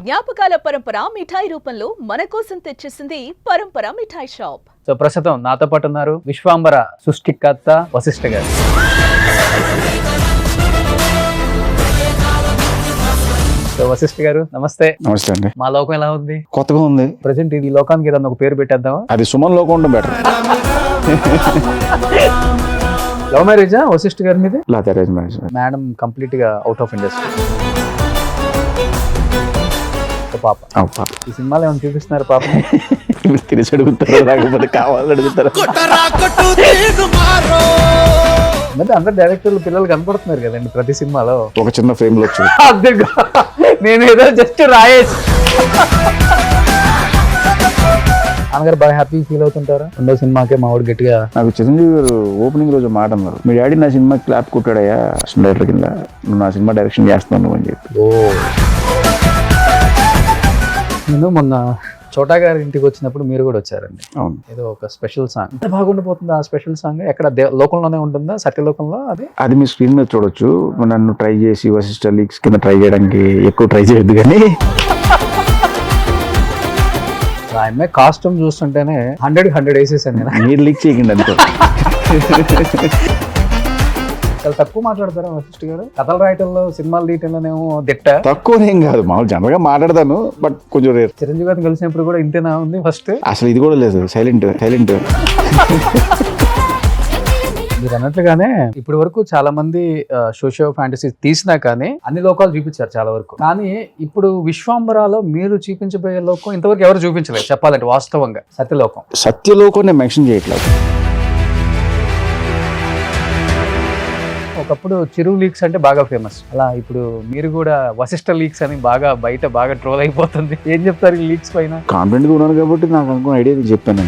జ్ఞాపకాల పరంపర మిఠాయి రూపంలో మన కోసం తెచ్చేసింది పరంపర మిఠాయి షాప్. సో ప్రస్తుతం నాతో పాటు ఉన్నారు విశ్వాంబర సృష్టికర్త వశిష్ఠ గారు. సో వశిష్ఠ గారు నమస్తే. నమస్తే అండి. మా లోకం ఎలా ఉంది? కొత్తగా ఉంది. ప్రజెంట్ ఈ లోకానికి ఏదన్నా ఒక పేరు పెట్టేద్దామా? అది సుమన్ లోకం ఉండడం బెటర్. లవ్ మ్యారేజా వశిష్ఠ గారి మీద? లేదా అరేంజ్ మ్యారేజ్. మేడం కంప్లీట్ గా అవుట్ ఆఫ్ ఇండస్ట్రీ. పాప ఈ సినిమాలో ఏమైనా చూపిస్తున్నారు పాప? తిరిగి అడుగుతారు, లేకపోతే కావాలని అడుగుతారు. మరి అందరు డైరెక్టర్లు పిల్లలు కనపడుతున్నారు కదండి ప్రతి సినిమాలో. ఒక చిన్న ఫ్రేమ్ లో వచ్చి నేను ఏదో జస్ట్ రాయేసి అనగారు బాగా హ్యాపీ ఫీల్ అవుతుంటారు. రెండో సినిమాకే మా వాడు గట్టిగా నాకు చిరంజీవి గారు ఓపెనింగ్ రోజు మాట అన్నారు, మీ డాడీ నా సినిమా క్లాప్ కొట్టాడయ్యా డైరెక్టర్ కింద, నువ్వు నా సినిమా డైరెక్షన్ చేస్తున్నావు అని చెప్పి. నేను మొన్న చోటా గారి ఇంటికి వచ్చినప్పుడు మీరు కూడా వచ్చారండి. అవును. ఏదో ఒక స్పెషల్ సాంగ్ ఎంత బాగుండిపోతుంది ఆ స్పెషల్ సాంగ్. ఎక్కడ లోకంలోనే ఉంటుందా, సత్యలోకంలో? అది మీ స్క్రీన్ మీద చూడొచ్చు. నన్ను ట్రై చేసి వశిష్ఠ లీక్స్ కింద ట్రై చేయడానికి ఎక్కువ ట్రై చేయొద్దు, కానీ ఆమె కాస్ట్యూమ్ చూస్తుంటేనే 100 వేసేసాను నేను. మీరు లీక్ చేయకండి అంతే. చాలా తక్కువ మాట్లాడతారా వశిష్ఠ గారు? కథలు రాయటంలో, సినిమాలు తీయటంలోనేమో దిట్ట. తక్కువనేం కాదు, మామూలు జనరల్ గా మాట్లాడతాను, బట్ కొంచెం రేర్. చిరంజీవి గారిని కలిసినప్పుడు కూడా ఇంతేనా ఉంది ఫస్ట్? అసలు ఇది కూడా లేదు, సైలెంట్. మీరు అన్నట్లుగానే ఇప్పటి వరకు చాలా మంది సోషియో ఫ్యాంటసీ తీసినా కానీ అన్ని లోకాలు చూపించారు చాలా వరకు. కానీ ఇప్పుడు విశ్వాంబరాలో మీరు చూపించబోయే లోకం ఇంతవరకు ఎవరు చూపించలేదు చెప్పాలంటే వాస్తవంగా. సత్యలోకం నేను మెన్షన్ చేయట్లేదు. ఒకప్పుడు చిరు లీక్స్ అంటే బాగా ఫేమస్. అలా ఇప్పుడు మీరు కూడా వశిష్ఠ లీక్స్ అని బయట బాగా ట్రోల్ అయిపోతుంది. ఏం చెప్తారు ఈ లీక్స్ పైన? కాన్ఫిడెంట్ గా ఉన్నాను కాబట్టి నాకు అనుకున్న ఐడియా చెప్పాను.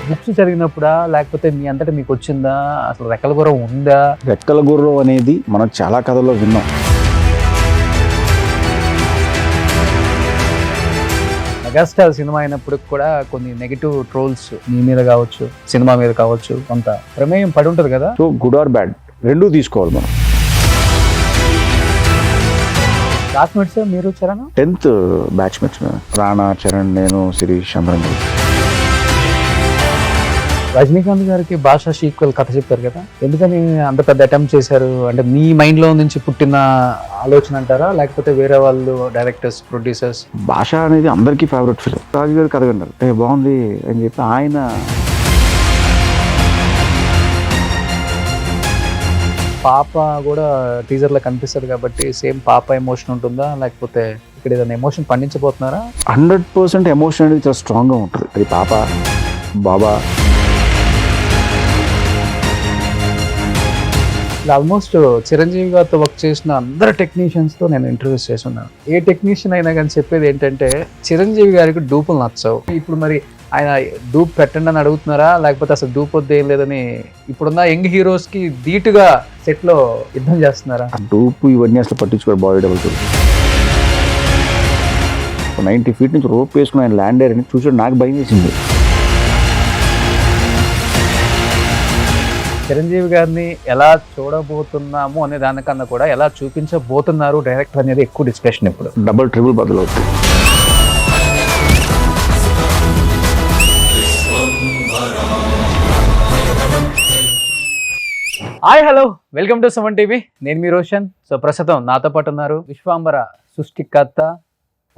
బుక్స్ చదివినప్పుడా, లేకపోతే మీ అంతటా మీకు వచ్చిందా? అసలు రెక్కల గుర్రం ఉందా? రెక్కల గుర్రం అనేది మనం చాలా కథల్లో విన్నాం. మెగాస్టార్ సినిమా అయినప్పుడు కూడా కొన్ని నెగిటివ్ ట్రోల్స్ మీ మీద కావచ్చు, సినిమా మీద కావచ్చు, కొంత ప్రమేయం పడి ఉంటుంది కదా. సో గుడ్ ఆర్ బ్యాడ్ రెండూ తీసుకోవాలి మనం. క్లాస్మేట్స్ మీరు చరణ్? 10th బ్యాచ్మేట్స్ రాణా, చరణ్, నేను, శిరీష్, అందరం. రజనీకాంత్ గారికి భాషా సీక్వెల్ కథ చెప్పారు కదా, ఎందుకని అంత పెద్ద అటెంప్ట్ చేశారు? అంటే మీ మైండ్ లో నుంచి పుట్టిన ఆలోచన అంటారా, లేకపోతే వేరే వాళ్ళు డైరెక్టర్స్, ప్రొడ్యూసర్స్? భాష అనేది అందరికీ ఫేవరెట్ ఫిల్మ్. రాజు గారు కథ విన్నారు, బాగుంది అని చెప్పి ఆయన పాప కూడా టీజర్ లో కనిపిస్తుంది కాబట్టి సేమ్ పాప ఎమోషన్ ఉంటుందా, లేకపోతే ఇక్కడ ఏదైనా ఎమోషన్ పండించబోతున్నారా? 100% ఎమోషన్ అనేది చాలా స్ట్రాంగ్ గా ఉంటుంది. అది పాప, బాబా. ఆల్మోస్ట్ చిరంజీవి గారితో వర్క్ చేసిన అందరు టెక్నీషియన్స్తో నేను ఇంటర్వ్యూస్ చేస్తున్నాను. ఏ టెక్నీషియన్ అయినా కానీ చెప్పేది ఏంటంటే చిరంజీవి గారికి డూపులు నచ్చవు. ఇప్పుడు మరి ఆయన డూప్ పెట్టండి అని అడుగుతున్నారా, లేకపోతే అసలు డూప్ వద్దు ఏం లేదని ఇప్పుడున్న యంగ్ హీరోస్ కి ధీటుగా సెట్ లో యుద్ధం చేస్తున్నారా? డూప్ ఇవన్నీ అసలు పట్టించుకోరు. బాడీ డబుల్ 90 feet నుంచి రోప్ వేసుకుని ఆయన ల్యాండ్ అయ్యారని చూసాడు, నాకు భయం వేసింది. చిరంజీవి గారిని ఎలా చూడబోతున్నాము అనే దానికన్నా కూడా ఎలా చూపించబోతున్నారు డైరెక్టర్ అనేది ఎక్కువ డిస్కషన్. ఇప్పుడు డబుల్ ట్రిపుల్ బదులవుతుంది. Hi, hello, welcome to Suman TV. నేను మీ రోషన్. సో ప్రస్తుతం నాతో పాటు ఉన్నారు విశ్వాంబర సృష్టికర్త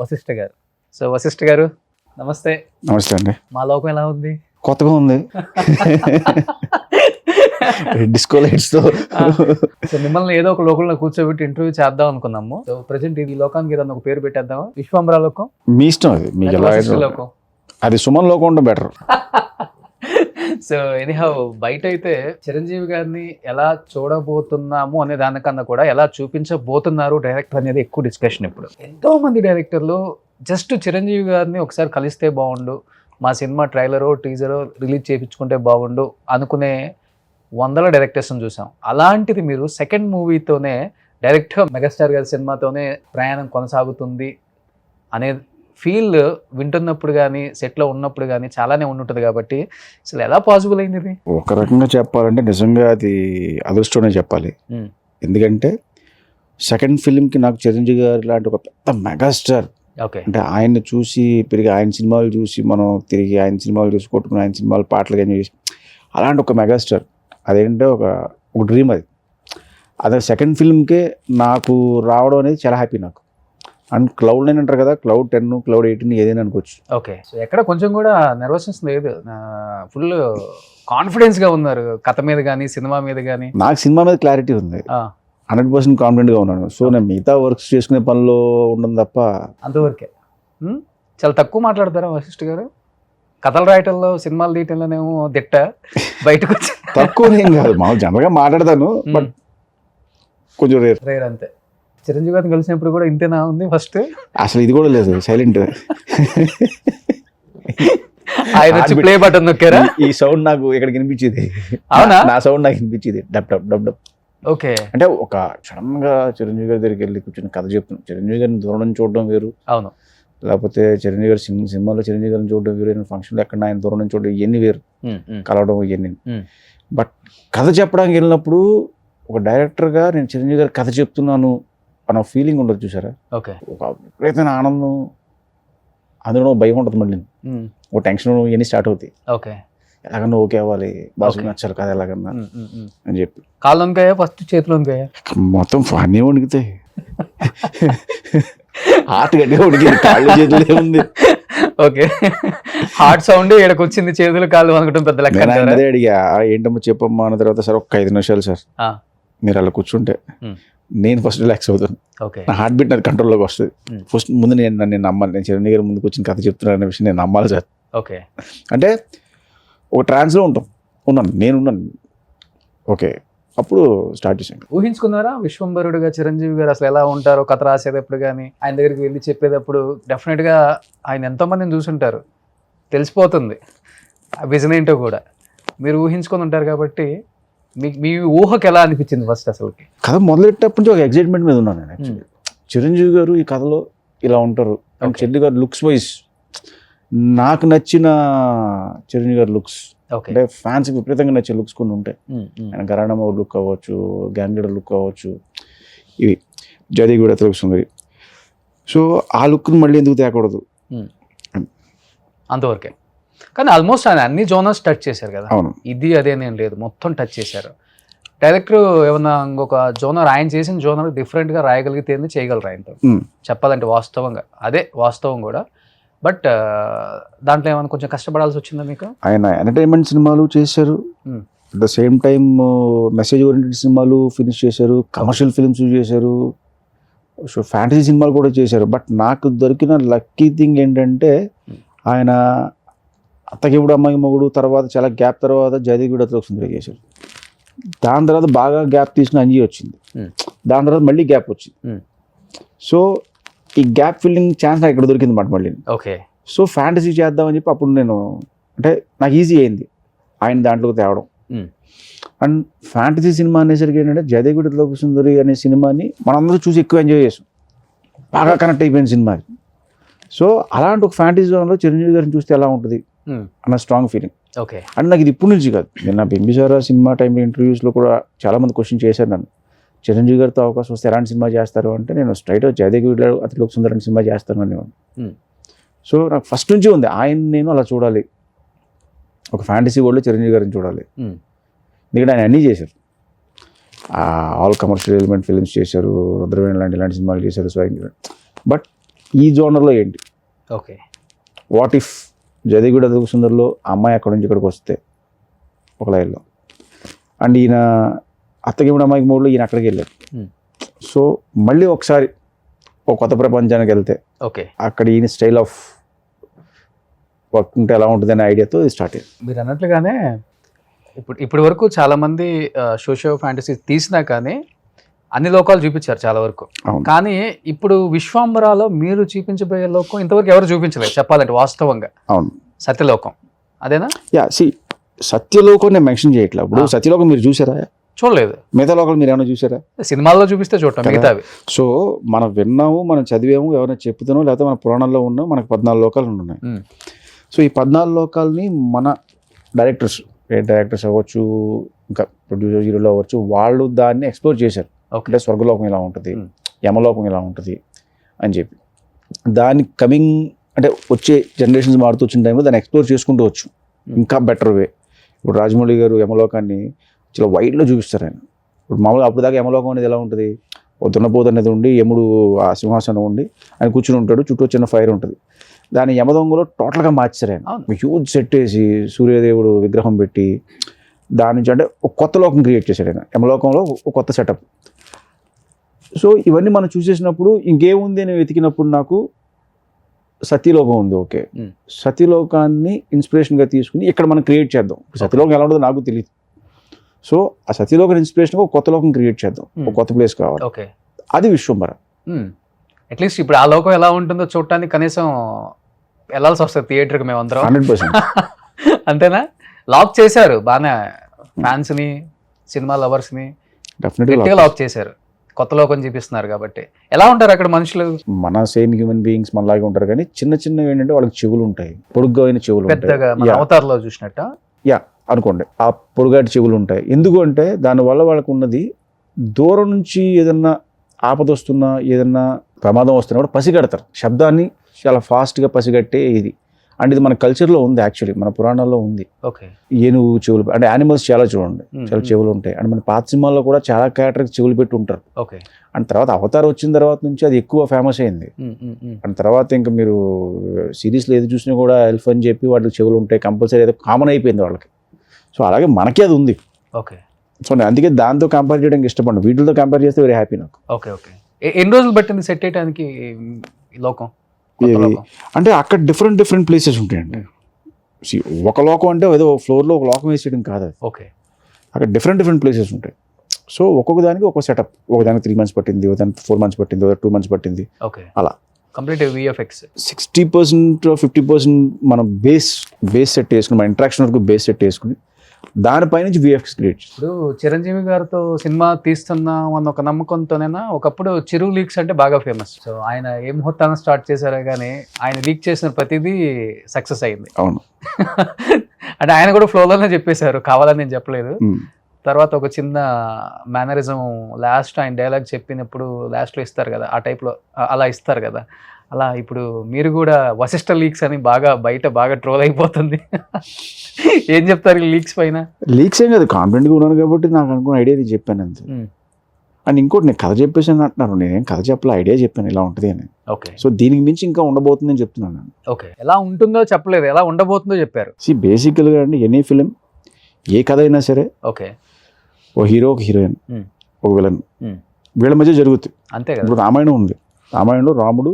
వశిష్ఠ గారు. సో వశిష్ఠ గారు నమస్తే. నమస్తే అండి. మా లోకం ఎలా ఉంది? కొత్తగా ఉంది. డిస్కో లైట్స్ తో. సో మిమ్మల్ని ఏదో ఒక లోకంలో కూర్చోబెట్టి ఇంటర్వ్యూ చేద్దాం అనుకున్నాము. సో ప్రెసెంట్ ఈ లోకానికి ఏదైనా ఒక పేరు పెట్టేద్దామా? విశ్వాంబర లోకం మీ ఇష్టం. అది మీకు ఎలా లోకం. అది సుమన్ లోకం ఉండడం బెటర్. సో ఎనీహౌ బయట అయితే చిరంజీవి గారిని ఎలా చూడబోతున్నాము అనే దానికన్నా కూడా ఎలా చూపించబోతున్నారు డైరెక్టర్ అనేది ఎక్కువ డిస్కషన్. ఇప్పుడు ఎంతో మంది డైరెక్టర్లు జస్ట్ చిరంజీవి గారిని ఒకసారి కలిస్తే బాగుండు, మా సినిమా ట్రైలరో టీజరో రిలీజ్ చేయించుకుంటే బాగుండు అనుకునే 100 డైరెక్టర్స్ని చూసాం. అలాంటిది మీరు సెకండ్ మూవీతోనే డైరెక్ట్గా మెగాస్టార్ గారి సినిమాతోనే ప్రయాణం కొనసాగుతుంది అనే ఫీల్ వింటున్నప్పుడు కానీ, సెట్లో ఉన్నప్పుడు కానీ చాలానే ఉంటుంటుంది. కాబట్టి అసలు ఎలా పాసిబుల్ అయింది ఇది? ఒక రకంగా చెప్పాలంటే నిజంగా అది అదృష్టమే చెప్పాలి. ఎందుకంటే సెకండ్ ఫిల్మ్కి నాకు చిరంజీవి గారు లాంటి ఒక పెద్ద మెగాస్టార్, ఓకే అంటే ఆయన్ని చూసి పెరిగి ఆయన సినిమాలు చూసి మనం తిరిగి ఆయన సినిమాలు చూసి కొట్టుకుని ఆయన సినిమాలు పాటలు కానీ చూసి అలాంటి ఒక మెగాస్టార్, అదేంటంటే ఒక డ్రీమ్ అది. అదే సెకండ్ ఫిల్మ్కే నాకు రావడం అనేది చాలా హ్యాపీ నాకు. అండ్ క్లౌడ్ 9 అంటారు కదా, క్లౌడ్ 10 క్లౌడ్ 18 ఏదైనా అనుకోవచ్చు. ఓకే. సో ఎక్కడ కొంచెం కూడా నర్వస్నెస్ లేదు, ఫుల్ కాన్ఫిడెన్స్గా ఉన్నారు కథ మీద కానీ సినిమా మీద కానీ. నాకు సినిమా మీద క్లారిటీ ఉంది, 100% కాన్ఫిడెంట్గా ఉన్నాను. సో నేను మిగతా వర్క్స్ చేసుకునే పనిలో ఉండడం తప్ప అంతవరకే. చాలా తక్కువ మాట్లాడతారా వశిష్ఠ గారు? కథలు రాయటంలో సినిమాలు తీయటంలోనేమో దిట్ట, బయటకు వచ్చి తక్కువనేం కాదు, మామూలు జనరల్గా మాట్లాడతాను, బట్ కొంచెం రేర్ అంతే. చిరంజీవి గారిని కలిసినప్పుడు కూడా ఇంతేనా ఉంది ఫస్ట్? అసలు ఇది కూడా లేదు, సైలెంట్. ఆయన వచ్చి ప్లే బటన్ నొక్కారా? ఈ సౌండ్ నాకు ఇక్కడ వినిపించేది. అవునా? నా సౌండ్ నాకు వినిపించేది, dub dub dub dub. Okay. అంటే ఒక సడన్ గా చిరంజీవి గారి దగ్గరికి వెళ్ళి కూర్చొని కథ చెప్తున్నాను. చిరంజీవి గారిని దూరం నుంచి చూడడం వేరు, అవును. లేకపోతే చిరంజీవి గారి సినిమాలో చిరంజీవి గారిని చూడడం వేరు, ఫంక్షన్లో ఎక్కడ ఆయన దూరం నుంచి చూడడం ఇవన్నీ వేరు, కలవడం ఇవన్నీ. బట్ కథ చెప్పడానికి వెళ్ళినప్పుడు ఒక డైరెక్టర్గా నేను చిరంజీవి గారి కథ చెప్తున్నాను అన్న ఫీలింగ్ ఉండదు చూసారా, ఓకే. ఒక విపరీతమైన ఆనందం, అందులో భయం ఉంటుంది, మళ్ళీ ఒక టెన్షన్ ఇవన్నీ స్టార్ట్ అవుతాయి. ఓకే. ఎలాగన్నా ఓకే అవ్వాలి, బాసుకు నచ్చాలి కదా ఎలాగన్నా అని చెప్పి. కాళ్ళు వణికాయా ఫస్ట్, చేతులు వణికాయా? మొత్తం అన్నీ వణికితాయి, హార్ట్ గట్టిగా వణికింది, కాళ్ళు చేతులు ఉంది. ఓకే. హార్ట్ సౌండ్ ఇక్కడికి వచ్చింది, చేతులు కాళ్ళు వణకటం పెద్ద లెక్క. అదే అడిగా, ఏంటమ్మా చెప్పమ్మా అన్న తర్వాత, సార్ ఒక 5 నిమిషాలు సార్ మీరు అలా కూర్చుంటే నేను ఫస్ట్ రిలాక్స్ అవుతాను, నా హార్ట్ బీట్ నాది కంట్రోల్లోకి వస్తుంది. ఫస్ట్ ముందు నేను నమ్మాలి, నేను చిరంజీవి గారి ముందుకు వచ్చిన కథ చెప్తున్నాను అనే విషయం నేను నమ్మాలి సార్. ఓకే. అంటే ఒక ట్రాన్స్లో నేనున్నాను. ఓకే, అప్పుడు స్టార్ట్ చేశాను. ఊహించుకున్నారా విశ్వంభరుడుగా చిరంజీవి గారు అసలు ఎలా ఉంటారో కథ రాసేటప్పుడు కానీ, ఆయన దగ్గరికి వెళ్ళి చెప్పేటప్పుడు? డెఫినెట్గా ఆయన ఎంతోమందిని చూసుంటారు, తెలిసిపోతుంది ఆ విజన్ ఏంటో కూడా. మీరు ఊహించుకొని ఉంటారు కాబట్టి మీ ఊహకు ఎలా అనిపించింది ఫస్ట్ అసలుకి? కథ మొదలెట్టేటప్పటి నుంచి ఒక ఎగ్జైట్మెంట్ మీద ఉన్నాను నేను. యాక్చువల్లీ చిరంజీవి గారు ఈ కథలో ఇలా ఉంటారు, అండ్ చిరంజీవి గారు లుక్స్ వైజ్ నాకు నచ్చిన చిరంజీవి గారి లుక్స్, అంటే ఫ్యాన్స్కి విపరీతంగా నచ్చే లుక్స్ కొన్ని ఉంటాయి. ఆయన గరాణమ్మ లుక్ అవ్వచ్చు, గ్యాంగ్ లీడర్ లుక్ అవ్వచ్చు, ఇవి జది కూడా తెలుస్తుంది. సో ఆ లుక్ని మళ్ళీ ఎందుకు తేకూడదు అంతవరకే. కానీ ఆల్మోస్ట్ ఆయన అన్ని జోనర్స్ టచ్ చేశారు కదా. అవును, ఇది అదేనేం లేదు, మొత్తం టచ్ చేశారు. డైరెక్టర్ ఏమన్నా ఇంకొక జోనర్, ఆయన చేసిన జోనర్ డిఫరెంట్గా రాయగలిగితే చేయగలరు ఆయనతో, చెప్పాలంటే వాస్తవంగా అదే వాస్తవం కూడా. బట్ దాంట్లో ఏమైనా కొంచెం కష్టపడాల్సి వచ్చిందా మీకు? ఆయన ఎంటర్టైన్మెంట్ సినిమాలు చేశారు, at the same time message oriented సినిమాలు ఫినిష్ చేశారు, కమర్షియల్ ఫిల్మ్స్ చేశారు, సో ఫ్యాంటసీ సినిమాలు కూడా చేశారు. బట్ నాకు దొరికిన లక్కీ థింగ్ ఏంటంటే, ఆయన అత్తకిప్పుడు అమ్మాయి మొగుడు తర్వాత చాలా గ్యాప్ తర్వాత జయదేవిడ సుందరి చేశారు. దాని తర్వాత బాగా గ్యాప్ తీసిన అంజీ వచ్చింది, దాని తర్వాత మళ్ళీ గ్యాప్ వచ్చింది. సో ఈ గ్యాప్ ఫిల్లింగ్ ఛాన్స్ నాకు ఇక్కడ దొరికింది మాట మళ్ళీ. ఓకే. సో ఫ్యాంటసీ చేద్దామని చెప్పి అప్పుడు నేను, అంటే నాకు ఈజీ అయింది ఆయన దాంట్లోకి తేవడం. అండ్ ఫ్యాంటసీ సినిమా అనేసరికి ఏంటంటే జయదేవిడ సుందరి అనే సినిమాని మనందరూ చూసి ఎక్కువ ఎంజాయ్ చేసాం, బాగా కనెక్ట్ అయిపోయిన సినిమా. సో అలాంటి ఒక ఫ్యాంటసీ జోన్లో చిరంజీవి గారిని చూస్తే ఎలా ఉంటుంది అన్న స్ట్రాంగ్ ఫీలింగ్. ఓకే. అండ్ నాకు ఇది ఇప్పుడు నుంచి కాదు, నేను నా బింబిసారా సినిమా టైంలో ఇంటర్వ్యూస్లో కూడా చాలామంది క్వశ్చన్ చేశారు నన్ను, చిరంజీవి గారితో అవకాశం వస్తే ఎలాంటి సినిమా చేస్తారు అంటే, నేను స్ట్రైట్ జయదేవిడ అతిలోక సుందరి అనే సినిమా చేస్తాను అనేవాడు. సో నాకు ఫస్ట్ నుంచి ఉంది ఆయన నేను అలా చూడాలి, ఒక ఫ్యాంటసీ వరల్డ్లో చిరంజీవి గారిని చూడాలి. ఎందుకంటే ఆయన అన్నీ చేశారు, ఆల్ కమర్షియల్ ఎలిమెంట్ ఫిల్మ్స్ చేశారు, రుద్రవేణి లాంటి ఇలాంటి సినిమాలు చేశారు స్వయంగా. బట్ ఈ జోనర్లో ఏంటి, ఓకే, వాట్ ఇఫ్ జయదేవిడ అతిలోక సుందరిలో అమ్మాయి అక్కడి నుంచి ఇక్కడికి వస్తే ఒక లైన్లో, అండ్ ఈయన అత్తగిప్పుడు అమ్మాయికి మూడులో ఈయన అక్కడికి వెళ్ళారు. సో మళ్ళీ ఒకసారి ఒక కొత్త ప్రపంచానికి వెళ్తే ఓకే, అక్కడ ఈయన స్టైల్ ఆఫ్ వర్క్ ఉంటే ఎలా ఉంటుంది అనే ఐడియాతో స్టార్ట్ అయ్యింది. మీరు అన్నట్లుగానే ఇప్పటి వరకు చాలామంది సోషియో ఫ్యాంటసీ తీసినా కానీ అన్ని లోకాలు చూపించారు చాలా వరకు. కానీ ఇప్పుడు విశ్వాంబరాలో మీరు చూపించబోయే లోకం ఇంతవరకు ఎవరు చూపించలేదు చెప్పాలంటే వాస్తవంగా. అవును, సత్యలోకం అదేనా? యా, సత్యలోకం నేను మెన్షన్ చేయట్లేదు. ఇప్పుడు సత్యలోకం మీరు చూసారా? చూడలేదు. మిగతా లోకాలు మీరు ఏమైనా చూసారా? సినిమాల్లో చూపిస్తే చూడటం, మిగతావి. సో మనం విన్నాము, మనం చదివాము, ఎవరైనా చెప్తున్నాము, లేకపోతే మన పురాణాల్లో ఉన్నాం, మనకు 14 లోకాలు ఉన్నాయి. సో ఈ 14 లోకాలని మన డైరెక్టర్స్ అవ్వచ్చు, ఇంకా ప్రొడ్యూసర్ హీరోలు అవ్వచ్చు, వాళ్ళు దాన్ని ఎక్స్ప్లోర్ చేశారు. ఓకే అంటే స్వర్గలోకం ఇలా ఉంటుంది, Hmm. యమలోకం ఇలా ఉంటుంది అని చెప్పి దాని కమింగ్ అంటే వచ్చే జనరేషన్స్ మారుతూ వచ్చిన టైంలో దాన్ని ఎక్స్ప్లోర్ చేసుకుంటూ వచ్చు ఇంకా బెటర్ వే. ఇప్పుడు రాజమౌళి గారు యమలోకాన్ని చాలా వైడ్లో చూపిస్తారు ఆయన. ఇప్పుడు మామూలుగా అప్పుడు దాకా యమలోకం అనేది ఎలా ఉంటుంది, ఓ దున్నపోతు అనేది ఉండి యముడు ఆ సింహాసనం ఉండి ఆయన కూర్చుని ఉంటాడు, చుట్టూ చిన్న ఫైర్ ఉంటుంది. దాని యమదొంగలో టోటల్గా మార్చారు ఆయన. అవును. హ్యూజ్ సెట్ వేసి సూర్యదేవుడు విగ్రహం పెట్టి దాని నుంచి అంటే ఒక కొత్త లోకం క్రియేట్ చేశాడు ఆయన. యమలోకంలో ఒక కొత్త సెటప్. సో ఇవన్నీ మనం చూసేసినప్పుడు ఇంకేముంది అని వెతికినప్పుడు నాకు సతీలోకం ఉంది. Okay, Hmm. సతీలోకాన్ని ఇన్స్పిరేషన్గా తీసుకుని ఇక్కడ మనం క్రియేట్ చేద్దాం. సతీలోకం ఎలా ఉంటుందో నాకు తెలియదు. సో ఆ సతీలోకం ఇన్స్పిరేషన్గా ఒక కొత్త లోకం క్రియేట్ చేద్దాం, ఒక కొత్త ప్లేస్ కావాలి. ఓకే అది విశ్వంబర. అట్లీస్ట్ ఇప్పుడు ఆ లోకం ఎలా ఉంటుందో చూడటానికి కనీసం వెళ్ళాల్సి వస్తుంది థియేటర్కి మేమందరం. 100%. అంతేనా? లాక్ చేశారు బాగానే ఫ్యాన్స్ని, సినిమా లవర్స్ని గట్టిగా డెఫినెట్గా లాక్ చేశారు. కొత్త లోకం చూపిస్తున్నారు కాబట్టి. ఎలా ఉంటారు అక్కడ మనుషులు? మన సేమ్ హ్యూమన్ బీయింగ్స్ మనలాగే ఉంటారు, కానీ చిన్న చిన్నవి ఏంటంటే వాళ్ళకి చెవులు ఉంటాయి, పొడుగ్గా అయిన చెవులు పెద్దగా మన ఉంటాయి. అవతార్లో చూసినట్ట. అనుకోండి ఆ పొడుగాటి చెవులు ఉంటాయి. ఎందుకు అంటే దానివల్ల వాళ్ళకు ఉన్నది దూరం నుంచి ఏదన్నా ఆపద వస్తున్నా ఏదన్నా ప్రమాదం వస్తున్నా కూడా పసిగడతారు. శబ్దాన్ని చాలా ఫాస్ట్గా పసిగట్టే ఇది. అండ్ ఇది మన కల్చర్లో ఉంది, యాక్చువల్లీ మన పురాణాల్లో ఉంది. ఓకే ఏనుగు చెవులు అంటే యానిమల్స్ చాలా చూడండి, చాలా చెవులు ఉంటాయి. అండ్ మన పాత సినిమాల్లో కూడా చాలా క్యారెక్టర్కి చెవులు పెట్టి ఉంటారు. ఓకే అండ్ తర్వాత అవతార్ వచ్చిన తర్వాత నుంచి అది ఎక్కువ ఫేమస్ అయింది. అండ్ తర్వాత ఇంకా మీరు సిరీస్లో ఏది చూసినా కూడా ఎల్ఫ్ అని చెప్పి వాటికి చెవులు ఉంటాయి కంపల్సరీ, ఏదో కామన్ అయిపోయింది వాళ్ళకి. సో అలాగే మనకి అది ఉంది. ఓకే సో నేను అందుకే దాంతో కంపేర్ చేయడానికి ఇష్టపడను, వీటితో కంపేర్ చేస్తే వెరీ హ్యాపీ నాకు. ఓకే ఓకే ఎన్ని రోజులు పట్టింది సెట్ చేయడానికి ఈ లోకం? కొత్త ఇది లోకం. అంటే అక్కడ డిఫరెంట్ ప్లేసెస్ ఉంటాయండి. See, ఒక లోకం అంటే ఏదో ఫ్లోర్లో ఒక లోకం వేసేయడం కాదు అది. ఓకే అక్కడ డిఫరెంట్ ప్లేసెస్ ఉంటాయి. సో ఒక్కొక్క దానికి ఒక సెటప్, ఒక దానికి 3 months పట్టింది, ఒక దానికి 4 months పట్టింది, ఒక 2 months పట్టింది. ఓకే అలా కంప్లీట్ విఎఫ్ఎక్స్ 60% 50% మనం బేస్ సెట్ వేసుకుని, మన ఇంట్రాక్షన్ వరకు బేస్ సెట్ వేసుకుని దానిపై నుంచి విఎఫ్ఎక్స్ క్రియేట్. ఇప్పుడు చిరంజీవి గారితో సినిమా తీస్తున్నాం అన్న ఒక నమ్మకంతోనైనా ఒకప్పుడు చిరు లీక్స్ అంటే బాగా ఫేమస్. సో ఆయన ఏ ముహూర్తాన్ని స్టార్ట్ చేశారో కానీ ఆయన లీక్ చేసిన ప్రతిదీ సక్సెస్ అయింది. అవును. అంటే ఆయన కూడా ఫ్లోలోనే చెప్పేశారు, కావాలని నేను చెప్పలేదు. Hmm. తర్వాత ఒక చిన్న మేనరిజం లాస్ట్ ఆయన డైలాగ్ చెప్పినప్పుడు లాస్ట్లో ఇస్తారు కదా, ఆ టైప్లో అలా ఇస్తారు కదా. అలా ఇప్పుడు మీరు కూడా వశిష్ట లీక్స్ అని బాగా ట్రోల్ అయిపోతుంది. ఏం చెప్తారు ఈ లీక్స్ పైన? లీక్స్ ఏం కాదు, కాన్ఫిడెంట్గా ఉన్నాను కాబట్టి నాకు అనుకున్న ఐడియా చెప్పాను అంతే. అండ్ ఇంకోటి నేను కథ చెప్పేసాను అంటున్నారు, నేనేం కథ చెప్పలే, ఐడియా చెప్పాను ఇలా ఉంటుంది అని. ఓకే సో దీనికి మించి ఇంకా ఉండబోతుందని చెప్తున్నాను నేను. ఓకే ఎలా ఉంటుందో చెప్పలేదు, ఎలా ఉండబోతుందో చెప్పారు. బేసికల్గా అండి ఎనీ ఫిలిం ఏ కథ అయినా సరే ఓకే ఓ హీరో, ఒక హీరోయిన్, ఒక విలన్, వీళ్ళ మధ్య జరుగుతుంది. అంతే కదా. ఇప్పుడు రామాయణం ఉంది, రామాయణంలో రాముడు,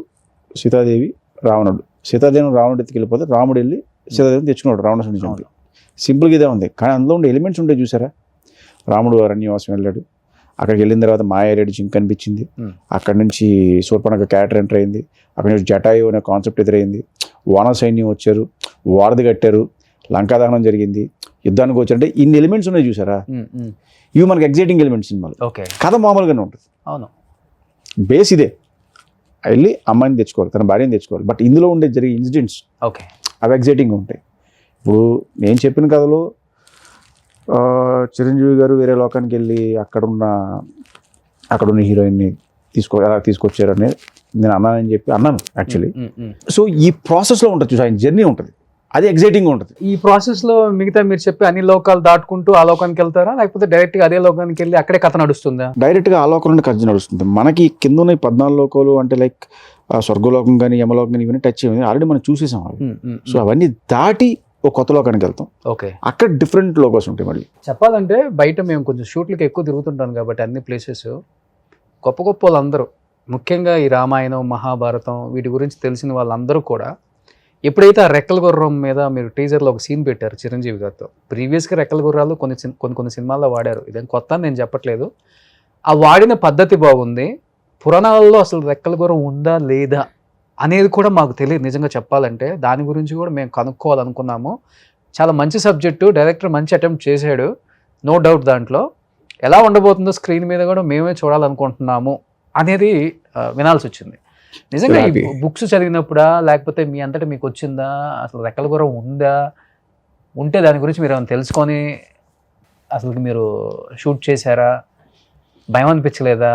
సీతాదేవి, రావణుడు. సీతాదేవిని రావణుడు ఎత్తుకెళ్ళిపోతే రాముడు వెళ్ళి సీతాదేవిని తెచ్చుకున్నాడు రావణుడి నుంచి చంపి. సింపుల్గా ఇదే ఉంది, కానీ అందులో ఉండే ఎలిమెంట్స్ ఉంటాయి చూసారా. రాముడు అరణ్యవాసం వెళ్ళాడు, అక్కడికి వెళ్ళిన తర్వాత మాయారెడ్డి జింక్ కనిపించింది, అక్కడి నుంచి శూర్పణఖ క్యారెక్టర్ ఎంటర్ అయింది, అక్కడి నుంచి జటాయు అనే కాన్సెప్ట్ ఎదురైంది, వానర సైన్యం వచ్చారు, వారధి కట్టారు, లంకాదహనం జరిగింది, యుద్ధానికి వచ్చారంటే ఇన్ని ఎలిమెంట్స్ ఉన్నాయి చూసారా. ఇవి మనకి ఎగ్జైటింగ్ ఎలిమెంట్స్ సినిమాలు. ఓకే కథ మామూలుగానే ఉంటుంది, అవును. బేస్ ఇదే, వెళ్ళి అమ్మాయిని తెచ్చుకోవాలి, తన భార్యని తెచ్చుకోవాలి. బట్ ఇందులో ఉండే జరిగే ఇన్సిడెంట్స్ ఓకే అవి ఎగ్జైటింగ్గా ఉంటాయి. ఇప్పుడు నేను చెప్పిన కథలో చిరంజీవి గారు వేరే లోకానికి వెళ్ళి అక్కడున్న హీరోయిన్ని ఎలా తీసుకొచ్చారని నేను అన్నాను యాక్చువల్లీ. సో ఈ ప్రాసెస్లో ఉంటుంది చూసి ఆయన జర్నీ ఉంటుంది, అది ఎగ్జైటింగ్గా ఉంటుంది. ఈ ప్రాసెస్ లో మిగతా మీరు చెప్పి అన్ని లోకాలు దాటుకుంటూ ఆ లోకానికి వెళ్తారా, లేకపోతే డైరెక్ట్ గా అదే లోకానికి వెళ్ళి అక్కడే కథ నడుస్తుందా? డైరెక్ట్గా ఆ లోకంలో కథ నడుస్తుంది. మనకి కింద ఉన్న 14 లోకాలు అంటే లైక్ స్వర్గలోకం కానీ యమలోకం కానీ ఇవన్నీ టచ్ అయ్యింది, ఆల్రెడీ మనం చూసేసాం అవి. సో అవన్నీ దాటి ఒక కొత్త లోకానికి వెళ్తాం, ఓకే. అక్కడ డిఫరెంట్ లోకాస్ ఉంటాయి. మళ్ళీ చెప్పాలంటే బయట మేము కొంచెం షూట్లకి ఎక్కువ తిరుగుతుంటాం కాబట్టి అన్ని ప్లేసెస్ గొప్ప వాళ్ళందరూ, ముఖ్యంగా ఈ రామాయణం, మహాభారతం వీటి గురించి తెలిసిన వాళ్ళందరూ కూడా ఎప్పుడైతే ఆ రెక్కల గుర్రం మీద మీరు టీజర్లో ఒక సీన్ పెట్టారు చిరంజీవి గారితో, ప్రీవియస్గా రెక్కల గుర్రాలు కొన్ని సినిమాల్లో వాడారు, ఇదేం కొత్త అని నేను చెప్పట్లేదు, ఆ వాడిన పద్ధతి బాగుంది. పురాణాలలో అసలు రెక్కల గుర్రం ఉందా లేదా అనేది కూడా మాకు తెలియదు నిజంగా చెప్పాలంటే. దాని గురించి కూడా మేము కనుక్కోవాలనుకున్నాము. చాలా మంచి సబ్జెక్టు, డైరెక్టర్ మంచి అటెంప్ట్ చేశాడు, నో డౌట్. దాంట్లో ఎలా ఉండబోతుందో స్క్రీన్ మీద కూడా మేమే చూడాలనుకుంటున్నాము అనేది వినాల్సి వచ్చింది. నిజంగా ఈ బుక్స్ చదివినప్పుడా లేకపోతే మీ అంతటా మీకు వచ్చిందా, అసలు రెక్కల గుర్రం ఉందా, ఉంటే దాని గురించి మీరు ఏమైనా తెలుసుకొని అసలు మీరు షూట్ చేశారా? భయం అనిపించలేదా?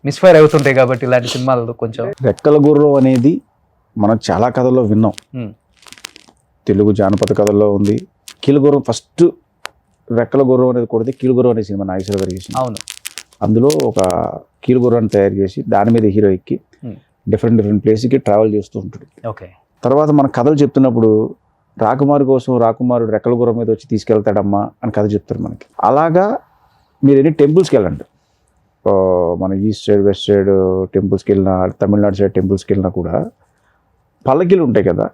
మిస్ఫైర్ అవుతుంటాయి కాబట్టి ఇలాంటి సినిమాలు కొంచెం. రెక్కల గుర్రం అనేది మనం చాలా కథల్లో విన్నాం. తెలుగు జానపద కథల్లో ఉంది. కీలుగుర్రం ఫస్ట్ రెక్కల గుర్రం అనేది కొడితే కీలుగుర్రం అనే సినిమా నాగేశ్వర గారు చేసింది. అవును. అందులో ఒక కీలుగుర్రాన్ని తయారు చేసి దాని మీద హీరో ఎక్కి డిఫరెంట్ ప్లేస్కి ట్రావెల్ చేస్తూ ఉంటాడు. ఓకే. తర్వాత మన కథలు చెప్తున్నప్పుడు రాకుమారు కోసం రాకుమారుడు రెక్కల గుర్రం మీద వచ్చి తీసుకెళ్తాడమ్మా అని కథ చెప్తారు మనకి. అలాగా మీరు ఎన్ని టెంపుల్స్కి వెళ్ళండి, మన ఈస్ట్ సైడ్ వెస్ట్ సైడ్ టెంపుల్స్కి వెళ్ళినా, తమిళనాడు సైడ్ టెంపుల్స్కి వెళ్ళినా కూడా పల్లకీలు ఉంటాయి కదా,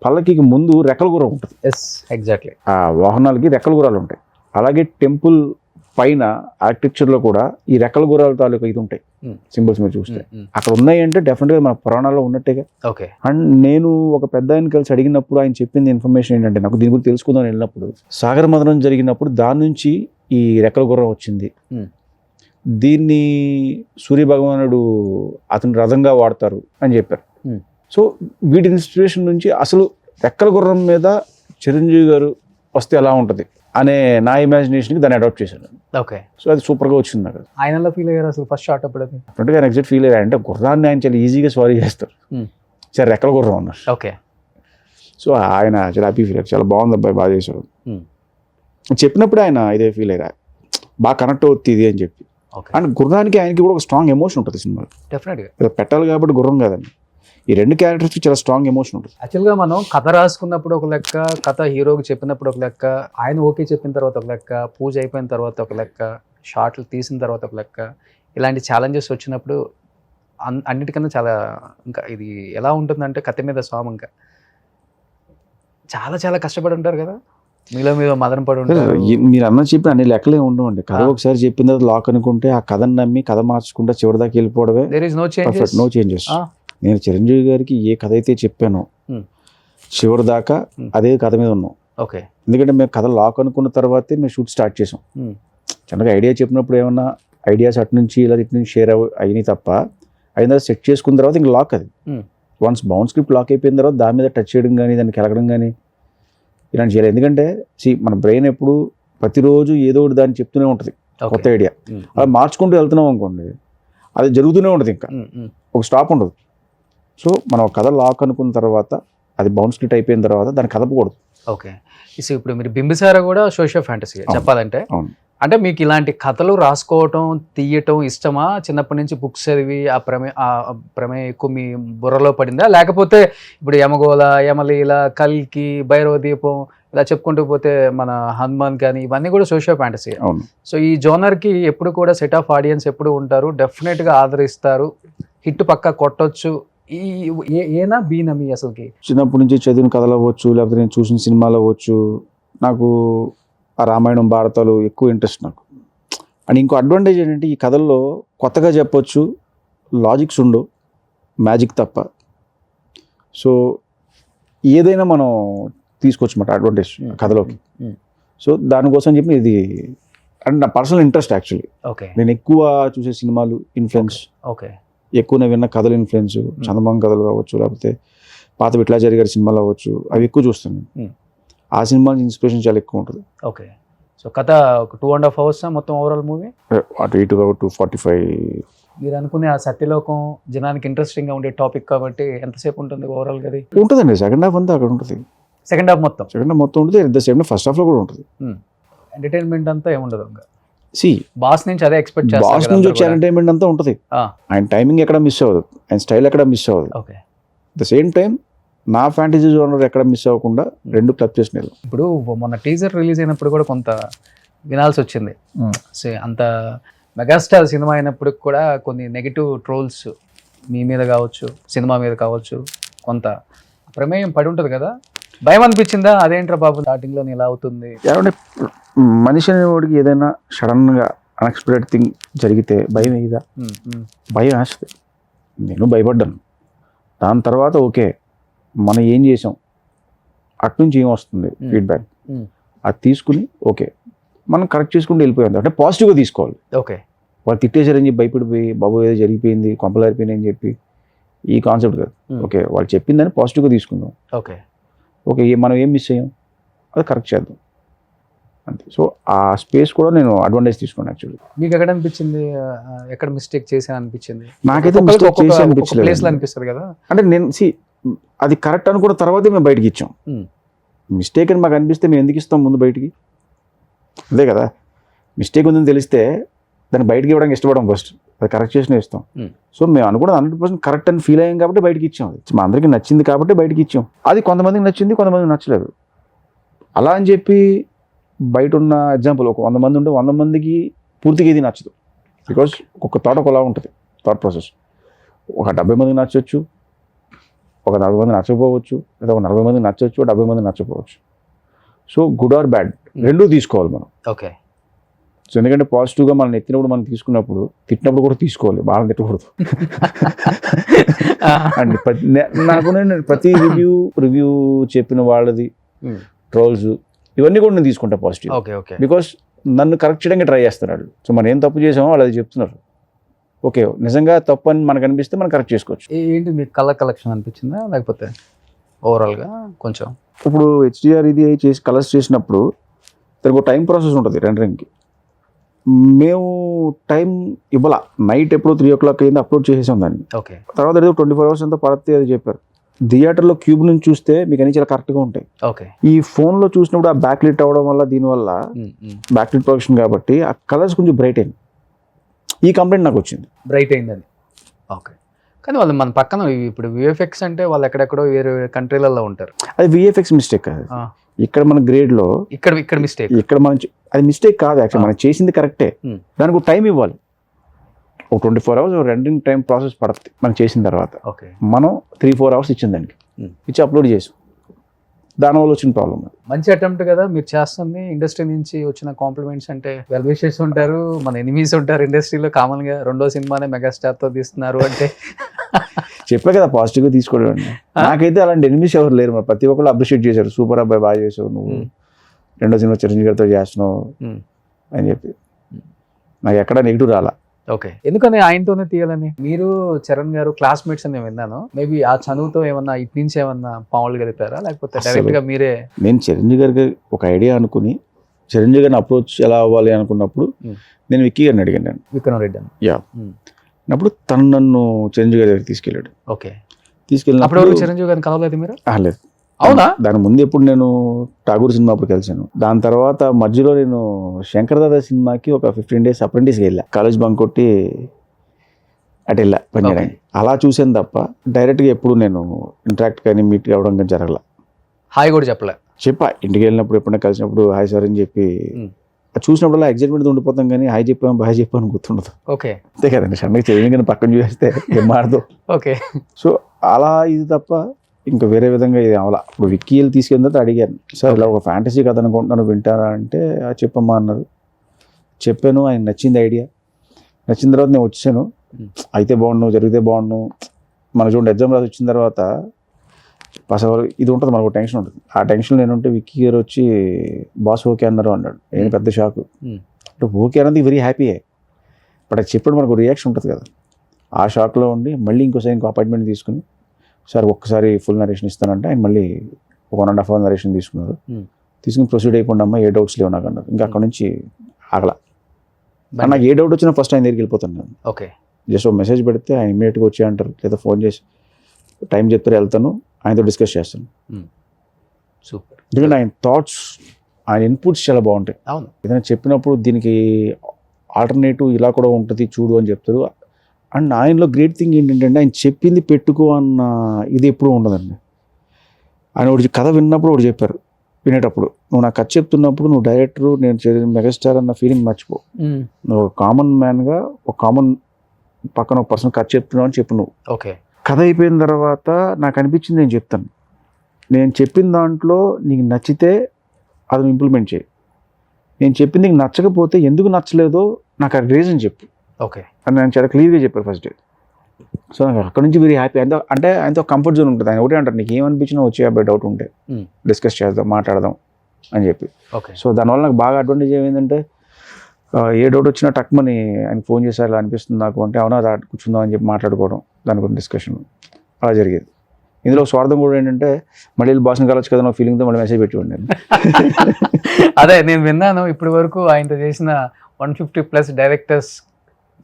పల్లకీకి ముందు రెక్కల గుర్రం ఉంటుంది. Yes, exactly. ఆ వాహనాలకి రెక్కల గుర్రాలు ఉంటాయి. అలాగే టెంపుల్ పైన ఆర్కిటెక్చర్లో కూడా ఈ రెక్కల గుర్రాల తాలూకా ఇది ఉంటాయి సింబల్స్ మీరు చూస్తే. అక్కడ ఉన్నాయి అంటే డెఫినెట్గా మన పురాణాల్లో ఉన్నట్టేగా. ఓకే. అండ్ నేను ఒక పెద్ద ఆయన కలిసి అడిగినప్పుడు ఆయన చెప్పింది ఇన్ఫర్మేషన్ ఏంటంటే, నాకు దీని గురించి తెలుసుకుందాం వెళ్ళినప్పుడు, సాగర మదనం జరిగినప్పుడు దాని నుంచి ఈ రెక్కల గుర్రం వచ్చింది, దీన్ని సూర్య భగవానుడు అతని రథంగా వాడతారు అని చెప్పారు. సో వీటి ఇన్స్పిరేషన్ నుంచి అసలు రెక్కల గుర్రం మీద చిరంజీవి గారు వస్తే ఎలా ఉంటుంది అనే నా ఇమాజినేషన్కి దాన్ని అడాప్ట్ చేశాను. ఓకే. సో అది సూపర్గా వచ్చింది నాకు. ఆయన ఎలా ఫీల్ అయ్యారు అసలు ఫస్ట్ షాట్ అప్పుడు? అంటే ఆయన ఎగ్జాక్ట్ ఫీల్ అయ్యారు అంటే గుర్రాన్ని ఆయన చాలా ఈజీగా స్వారీ చేస్తారు, సరే రెక్కల గుర్రం అన్నారు. ఓకే. సో ఆయన చాలా హ్యాపీ ఫీల్ అయ్యారు, చాలా బాగుంది అబ్బాయి, బాగా చేశాడు చెప్పినప్పుడు ఆయన ఇదే ఫీల్ అయ్యారు, బాగా కనెక్ట్ అవుతుంది ఇది అని చెప్పి. అండ్ గుర్రానికి ఆయనకి కూడా ఒక స్ట్రాంగ్ ఎమోషన్ ఉంటుంది సినిమాలో. డెఫినెట్గా ఏదో పెట్టాలి కాబట్టి గుర్రం కాదండి, ఈ రెండు క్యారెక్టర్స్కి చాలా స్ట్రాంగ్ ఎమోషన్ ఉంటుంది. యాక్చువల్గా మనం కథ రాసుకున్నప్పుడు ఒక లెక్క, కథ హీరోకి చెప్పినప్పుడు ఒక లెక్క, ఆయన ఓకే చెప్పిన తర్వాత ఒక లెక్క, పూజ అయిపోయిన తర్వాత ఒక లెక్క, షార్ట్లు తీసిన తర్వాత ఒక లెక్క, ఇలాంటి ఛాలెంజెస్ వచ్చినప్పుడు అన్నిటికన్నా చాలా ఇంకా ఇది ఎలా ఉంటుందంటే కథ మీద స్వామి ఇంకా చాలా చాలా కష్టపడి ఉంటారు కదా, మీలో మీద మదన పడి ఉంటారు. మీరు అన్న చెప్పిన అన్ని లెక్కలే ఉండవండి. కథ ఒకసారి చెప్పిన తర్వాత లాక్ అనుకుంటే ఆ కథను నమ్మి కథ మార్చుకుంటే చివరిదాకా వెళ్ళిపోవడమే. There is no changes. నేను చిరంజీవి గారికి ఏ కథ అయితే చెప్పానో చివరి దాకా అదే కథ మీద ఉన్నాం. ఓకే. ఎందుకంటే మేము కథ లాక్ అనుకున్న తర్వాతే మేము షూట్ స్టార్ట్ చేసాం. చిన్నగా ఐడియా చెప్పినప్పుడు ఏమన్నా ఐడియాస్ అటు నుంచి ఇలా ఇటు నుంచి షేర్ అయినాయి తప్ప, అయినా సెట్ చేసుకున్న తర్వాత ఇంకా లాక్ అది. వన్స్ బౌండ్ స్క్రిప్ట్ లాక్ అయిపోయిన తర్వాత దాని మీద టచ్ చేయడం కానీ దాన్ని కెలగడం కానీ ఇలాంటి చేయాలి. ఎందుకంటే మన బ్రెయిన్ ఎప్పుడు ప్రతిరోజు ఏదో ఒకటి దాన్ని చెప్తూనే ఉంటుంది కొత్త ఐడియా. అలా మార్చుకుంటూ వెళ్తున్నాం అనుకోండి, అది జరుగుతూనే ఉంటుంది, ఇంకా ఒక స్టాప్ ఉండదు. సో మనం కథ లాక్ అనుకున్న తర్వాత అది బౌండ్ స్క్రిప్ట్ అయిపోయిన తర్వాత దాన్ని కదపకూడదు. ఓకే. సో ఇప్పుడు మీరు బింబిసార కూడా సోషల్ ఫ్యాంటసీ చెప్పాలంటే, అంటే మీకు ఇలాంటి కథలు రాసుకోవటం తీయటం ఇష్టమా? చిన్నప్పటి నుంచి బుక్స్ చదివి ఆ ప్రమేయం ఎక్కువ మీ బుర్రలో పడిందా? లేకపోతే ఇప్పుడు యమగోళ, యమలీల, కల్కి, భైరవ దీపం ఇలా చెప్పుకుంటూ పోతే మన హనుమాన్ కానీ ఇవన్నీ కూడా సోషల్ ఫ్యాంటసీ. సో ఈ జోనర్కి ఎప్పుడు కూడా సెట్ ఆఫ్ ఆడియన్స్ ఎప్పుడు ఉంటారు, డెఫినెట్గా ఆదరిస్తారు, హిట్ పక్కా కొట్టొచ్చు, ఏనా బీనా మీ అసలుకి? చిన్నప్పటి నుంచి చదివిన కథలు అవ్వచ్చు, లేకపోతే నేను చూసిన సినిమాలు అవ్వచ్చు, నాకు ఆ రామాయణం భారతాలు ఎక్కువ ఇంట్రెస్ట్ నాకు. అండ్ ఇంకో అడ్వాంటేజ్ ఏంటంటే ఈ కథల్లో కొత్తగా చెప్పొచ్చు, లాజిక్స్ ఉండవు, మ్యాజిక్ తప్ప. సో ఏదైనా మనం తీసుకోవచ్చు అన్నమాట అడ్వాంటేజ్ కథలోకి. సో దానికోసం చెప్పి ఇది అంటే నా పర్సనల్ ఇంట్రెస్ట్ యాక్చువల్లీ. ఓకే. నేను ఎక్కువ చూసే సినిమాలు ఇన్ఫ్లుయెన్స్, ఓకే, ఎక్కువ నేను విన్న కథలు ఇన్ఫ్లుయెన్స్, చందమామ కథలు కావచ్చు, లేకపోతే పాత విట్లాచారి గారి సినిమాలు అవ్వచ్చు, అవి ఎక్కువ చూస్తాను. ఆ సినిమా ఇన్స్పిరేషన్ చాలా ఎక్కువ ఉంటుంది. ఓకే. సో కథ ఒక 2.5 hours మొత్తం ఓవరాల్ మూవీ? అటు ఇటు 245. మీరు అనుకునే ఆ సత్యలోకం జనానికి ఇంట్రెస్టింగ్గా ఉండే టాపిక్ కాబట్టి ఎంతసేపు ఉంటుంది ఓవరాల్గా? అది ఉంటుందండి, సెకండ్ హాఫ్ అంతా అక్కడ ఉంటుంది. సెకండ్ హాఫ్ మొత్తం ఉంటుంది. At the same time first హాఫ్లో కూడా ఉంటుంది. ఎంటర్టైన్మెంట్ అంతా ఏముండదు ఇంకా. బాస్ నుంచి అదే ఎక్స్పెక్ట్ చేస్తాను. బాస్ నుంచి వచ్చే ఎంటర్టైన్మెంట్ అంతా ఉంటుంది. ఆయన టైమింగ్ ఎక్కడ మిస్ అవ్వదు, ఆయన స్టైల్ ఎక్కడ మిస్ అవ్వదు. ఓకే. ద సేమ్ టైం నా ఫ్యాంటసీ జోనర్ ఎక్కడ మిస్ అవ్వకుండా రెండు క్లబ్ చేసిన. ఇప్పుడు మొన్న టీజర్ రిలీజ్ అయినప్పుడు కూడా కొంత వినాల్సి వచ్చింది. సో అంత మెగాస్టార్ సినిమా అయినప్పుడు కూడా కొన్ని నెగిటివ్ ట్రోల్స్ మీ మీద కావచ్చు, సినిమా మీద కావచ్చు, కొంత ప్రమేయం పడి ఉంటుంది కదా. భయం అనిపించిందా? అదేంట్రా బాబు స్టార్టింగ్లో ఇలా అవుతుంది? ఏమంటే మనిషి అనేవాడికి ఏదైనా సడన్గా అన్ఎక్స్పెక్టెడ్ థింగ్ జరిగితే భయం అయ్యిదా? భయం వేస్తుంది. నేను భయపడ్డాను. దాని తర్వాత ఓకే మనం ఏం చేసాం, అట్నుంచి ఏం వస్తుంది ఫీడ్బ్యాక్, అది తీసుకుని ఓకే మనం కరెక్ట్ చేసుకుంటూ వెళ్ళిపోయాం. అంటే పాజిటివ్గా తీసుకోవాలి. ఓకే. వాళ్ళు తిట్టేశారని చెప్పి భయపడిపోయి బాబు ఏదో జరిగిపోయింది, కొంపలారిపోయింది అని చెప్పి ఈ కాన్సెప్ట్ కాదు. ఓకే వాళ్ళు చెప్పిందని పాజిటివ్గా తీసుకుందాం. ఓకే. ఓకే మనం ఏం మిస్ అయ్యాం అది కరెక్ట్ చేద్దాం అంతే. సో ఆ స్పేస్ కూడా నేను అడ్వాంటేజ్ తీసుకున్నాను యాక్చువల్లీ. మీకు ఎక్కడ అనిపించింది, ఎక్కడ మిస్టేక్ చేశాను అనిపించింది? నాకైతే మిస్టేక్ చేసి ప్లేస్ లో అనిపించలేదు. అనిపిస్తుంది కదా. అంటే నేను అది కరెక్ట్ అనుకున్న తర్వాతే మేము బయటకి ఇచ్చాం. మిస్టేక్ అని మాకు అనిపిస్తే మేము ఎందుకు ఇస్తాం ముందు బయటికి? అదే కదా, మిస్టేక్ ఉందని తెలిస్తే దాన్ని బయటకి ఇవ్వడానికి ఇష్టపడడం ఫస్ట్, అది కరెక్ట్ చేసిన ఇస్తాం. సో మేము అనుకున్నది 100% కరెక్ట్ అని ఫీల్ అయ్యాం కాబట్టి బయటకి ఇచ్చాం. అది మా అందరికీ నచ్చింది కాబట్టి బయటకి ఇచ్చాం. అది కొంతమందికి నచ్చింది, కొంతమందికి నచ్చలేదు. అలా అని చెప్పి బయట ఉన్న ఎగ్జాంపుల్ ఒక 100 మంది ఉంటే 100 మందికి పూర్తిగా ఇది నచ్చదు. బికాస్ ఒక్కొక్క థాట్ ఒకలా ఉంటుంది, థాట్ ప్రాసెస్. ఒక 70 మందికి నచ్చవచ్చు, ఒక 40 మంది నచ్చకపోవచ్చు, లేదా ఒక 40 మందికి నచ్చవచ్చు, 70 మంది నచ్చకపోవచ్చు. సో గుడ్ ఆర్ బ్యాడ్ రెండూ తీసుకోవాలి మనం. ఓకే. సో ఎందుకంటే పాజిటివ్గా మనం ఎత్తినప్పుడు మనం తీసుకున్నప్పుడు, తిట్టినప్పుడు కూడా తీసుకోవాలి, బాగా తిట్టకూడదు. అండ్ నాకు నేను ప్రతి రివ్యూ చెప్పిన వాళ్ళది ట్రోల్స్ ఇవన్నీ కూడా నేను తీసుకుంటా పాజిటివ్. Okay okay. బికాస్ నన్ను కరెక్ట్ చేయడానికి ట్రై చేస్తున్నారు. సో మనం ఏం తప్పు చేసామో వాళ్ళు అది చెప్తున్నారు. ఓకే, నిజంగా తప్పు అని మనకు అనిపిస్తే మనం కరెక్ట్ చేసుకోవచ్చు. ఏంటి మీకు కలర్ కలెక్షన్ అనిపించిందా, లేకపోతే ఓవరాల్గా కొంచెం? ఇప్పుడు HDR ఇది చేసి కలర్స్ చేసినప్పుడు దానికి ఒక టైం ప్రాసెస్ ఉంటుంది రెండరింగ్కి. మేము టైం ఇవ్వాల, నైట్ ఎప్పుడో 3 o'clock అయింది అప్లోడ్ చేసేసాం దాన్ని. ఓకే. తర్వాత ఏదో 24 hours అంతా పడుతుంది అది చెప్పారు. థియేటర్లో క్యూబ్ నుంచి చూస్తే మీకు అన్ని చాలా కరెక్ట్గా ఉంటాయి. ఓకే. ఈ ఫోన్లో చూసినప్పుడు ఆ బ్యాక్ లిట్ అవ్వడం వల్ల, దీనివల్ల బ్యాక్ లిట్ ప్రొడక్షన్ కాబట్టి ఆ కలర్స్ కొంచెం బ్రైట్ అయింది. ఈ కంప్లైంట్ నాకు వచ్చింది, బ్రైట్ అయిందని. ఓకే. కానీ వాళ్ళు మన పక్కన ఇప్పుడు VFX అంటే వాళ్ళు ఎక్కడెక్కడో వేరే కంట్రీలలో ఉంటారు. అది VFX మిస్టేక్ కాదు. ఇక్కడ మన గ్రేడ్లో ఇక్కడ మిస్టేక్, ఇక్కడ మనం అది మిస్టేక్ కాదు యాక్చువల్, మనం చేసింది కరెక్టే. దానికి ఒక టైం ఇవ్వాలి, ఒక 24 hours రెండింగ్ టైం ప్రాసెస్ పడుతుంది మనం చేసిన తర్వాత. ఓకే. మనం 3-4 hours ఇచ్చింది దానికి, ఇచ్చి అప్లోడ్ చేసాం. దానివల్ల వచ్చిన ప్రాబ్లం. మంచి అటెంప్ట్ కదా మీరు చేస్తుంది. ఇండస్ట్రీ నుంచి వచ్చిన కాంప్లిమెంట్స్ అంటే వెల్ విషెస్ ఉంటారు, మన ఎనిమీస్ ఉంటారు ఇండస్ట్రీలో కామన్ గా. 2వ సినిమానే మెగాస్టార్ తో తీస్తున్నారు అంటే చెప్పే కదా పాజిటివ్గా తీసుకోవడం. నాకైతే అలాంటి ఎనిమిస్ ఎవరు లేరు, మరి ప్రతి ఒక్కళ్ళు అప్రిషియేట్ చేశారు. సూపర్ అబ్బాయి, బాగా చేసావు నువ్వు, 2వ సినిమా చిరంజీవి గారితో చేస్తున్నావు అని చెప్పి. నాకు ఎక్కడ నెగిటివ్ రాలా. ఓకే. ఎందుకని ఆయనతోనే తీయాలని? మీరు చరణ్ గారు క్లాస్మేట్స్ అని విన్నాను. మేబీ ఆ చదువుతో ఏమన్నా ఇటు నుంచి ఏమన్నా పాములు గడిపారా, లేకపోతే డైరెక్ట్ గా మీరే? నేను చిరంజీవి గారికి ఒక ఐడియా అనుకుని చిరంజీవి గారిని అప్రోచ్ ఎలా అవ్వాలి అనుకున్నప్పుడు నేను విక్కీ గారిని అడిగాను. విక్రమ్ రెడ్డి అని. యా. అప్పుడు తను నన్ను చిరంజీవి గారి దగ్గరికి తీసుకెళ్ళాడు. ఓకే. తీసుకెళ్ళినప్పుడు చిరంజీవి గారిని కలవలేదు మీరు? లేదు. అవునా? దాని ముందు ఎప్పుడు నేను ఠాగూర్ సినిమా అప్పుడు కలిసాను. దాని తర్వాత మధ్యలో నేను శంకర్ దాదా సినిమాకి ఒక 15 days అప్రెంటిస్కి వెళ్ళా. కాలేజ్ బంక్ కొట్టి అటు వెళ్ళా పని చేయడానికి. అలా చూసాను తప్ప డైరెక్ట్గా ఎప్పుడు నేను ఇంటరాక్ట్ కానీ మీట్ అవ్వడం కానీ జరగల. హాయ్ కూడా చెప్పలే? చెప్పా, ఇంటికి వెళ్ళినప్పుడు ఎప్పుడైనా కలిసినప్పుడు హాయ్ సార్ అని చెప్పి చూసినప్పుడు అలా ఎగ్జైట్మెంట్ ఉండిపోతాం, కానీ హాయ్ చెప్పాము బాయ్ చెప్పాను గుర్తుండదు. ఓకే. అంతే కదండి, సడన్గా చిరంజీవి పక్కన చూసేస్తే ఏం మారదు. ఓకే. సో అలా ఇది తప్ప ఇంకా వేరే విధంగా ఇది అవలా. ఇప్పుడు విక్కీలు తీసుకెళ్ళిన తర్వాత అడిగాను, సార్ ఇలా ఒక ఫ్యాంటసీ కథ అనుకుంటున్నాను వింటారా అంటే చెప్పమ్మా అన్నారు. చెప్పాను, ఆయన నచ్చింది ఐడియా. నచ్చిన తర్వాత నేను వచ్చాను. అయితే బాగుండు, జరిగితే బాగుండు. మన చూడండి ఎగ్జామ్ రాసి వచ్చిన తర్వాత అసలు ఇది ఉంటుంది, మనకు టెన్షన్ ఉంటుంది. ఆ టెన్షన్ నేను ఉంటే విక్కీ గారు వచ్చి బాస్ ఓకే అన్నారు అన్నాడు. నేను పెద్ద షాక్. అంటే ఓకే అన్నది వెరీ హ్యాపీయే, బట్ అది చెప్పడం మనకు రియాక్షన్ ఉంటుంది కదా. ఆ షాక్లో ఉండి మళ్ళీ ఇంకోసారి ఇంకో అపాయింట్మెంట్ తీసుకుని, సార్ ఒక్కసారి ఫుల్ నరేషన్ ఇస్తానంటే ఆయన మళ్ళీ 1.5 hour నరేషన్ తీసుకున్నారు. తీసుకుని ప్రొసీడ్ అయిపోండి అమ్మా, ఏ డౌట్స్ లేవు నాకు అన్నారు. ఇంకా అక్కడ నుంచి ఆగల. నాకు ఏ డౌట్ వచ్చినా ఫస్ట్ ఆయన దగ్గరికి వెళ్ళిపోతాను నేను. ఓకే. జస్ట్ ఒక మెసేజ్ పెడితే ఆయన ఇమీడియట్గా వచ్చే అంటారు, లేదా ఫోన్ చేసి టైం చెప్తారు, వెళ్తాను, ఆయనతో డిస్కస్ చేస్తాను. సూపర్. ఎందుకంటే ఆయన థాట్స్, ఆయన ఇన్పుట్స్ చాలా బాగుంటాయి. అవును. ఏదైనా చెప్పినప్పుడు దీనికి ఆల్టర్నేటివ్ ఇలా కూడా ఉంటుంది చూడు అని చెప్తారు. అండ్ ఆయనలో గ్రేట్ థింగ్ ఏంటంటే ఆయన చెప్పింది పెట్టుకో అన్న ఇది ఎప్పుడూ ఉండదండి. ఆయన ఒకటి కథ విన్నప్పుడు ఒకటి చెప్పారు, వినేటప్పుడు నువ్వు నాకు కథ చెప్తున్నప్పుడు నువ్వు డైరెక్టర్, నేను మెగాస్టార్ అన్న ఫీలింగ్ మర్చిపో. నువ్వు కామన్ మ్యాన్గా ఒక కామన్ పక్కన ఒక పర్సన్ కథ చెప్తున్నావు అని చెప్పు నువ్వు. ఓకే. కథ అయిపోయిన తర్వాత నాకు అనిపించింది నేను చెప్తాను, నేను చెప్పిన దాంట్లో నీకు నచ్చితే అది ఇంప్లిమెంట్ చేయి. నేను చెప్పింది నీకు నచ్చకపోతే ఎందుకు నచ్చలేదో నాకు ఆ రీజన్ చెప్పు. ఓకే. అని నేను చాలా క్లియర్గా చెప్పారు ఫస్ట్ డే. సో నాకు అక్కడ నుంచి వెరీ హ్యాపీ. అంటే ఆయనతో కంఫర్ట్ జోన్ ఉంటుంది. ఆయన ఒకటే అంటారు, నీకు ఏమనిపించినా వచ్చే అబ్బాయి డౌట్ ఉంటే డిస్కస్ చేద్దాం, మాట్లాడదాం అని చెప్పి. ఓకే. సో దానివల్ల నాకు బాగా అడ్వాంటేజ్ ఏమైందంటే, ఏ డౌట్ వచ్చినా టక్మని ఆయన ఫోన్ చేశారు, ఇలా అనిపిస్తుంది నాకు అంటే, అవునా రా కూర్చుందాం అని చెప్పి మాట్లాడుకోవడం, దాని గురించి డిస్కషన్ అలా జరిగేది. ఇందులో స్వార్థం కూడా ఏంటంటే మళ్ళీ బాస్ని కలవచ్చు కదా ఫీలింగ్తో మళ్ళీ మెసేజ్ పెట్టివ్వండి నేను. అదే నేను విన్నాను ఇప్పటి వరకు ఆయనతో చేసిన 150+ డైరెక్టర్స్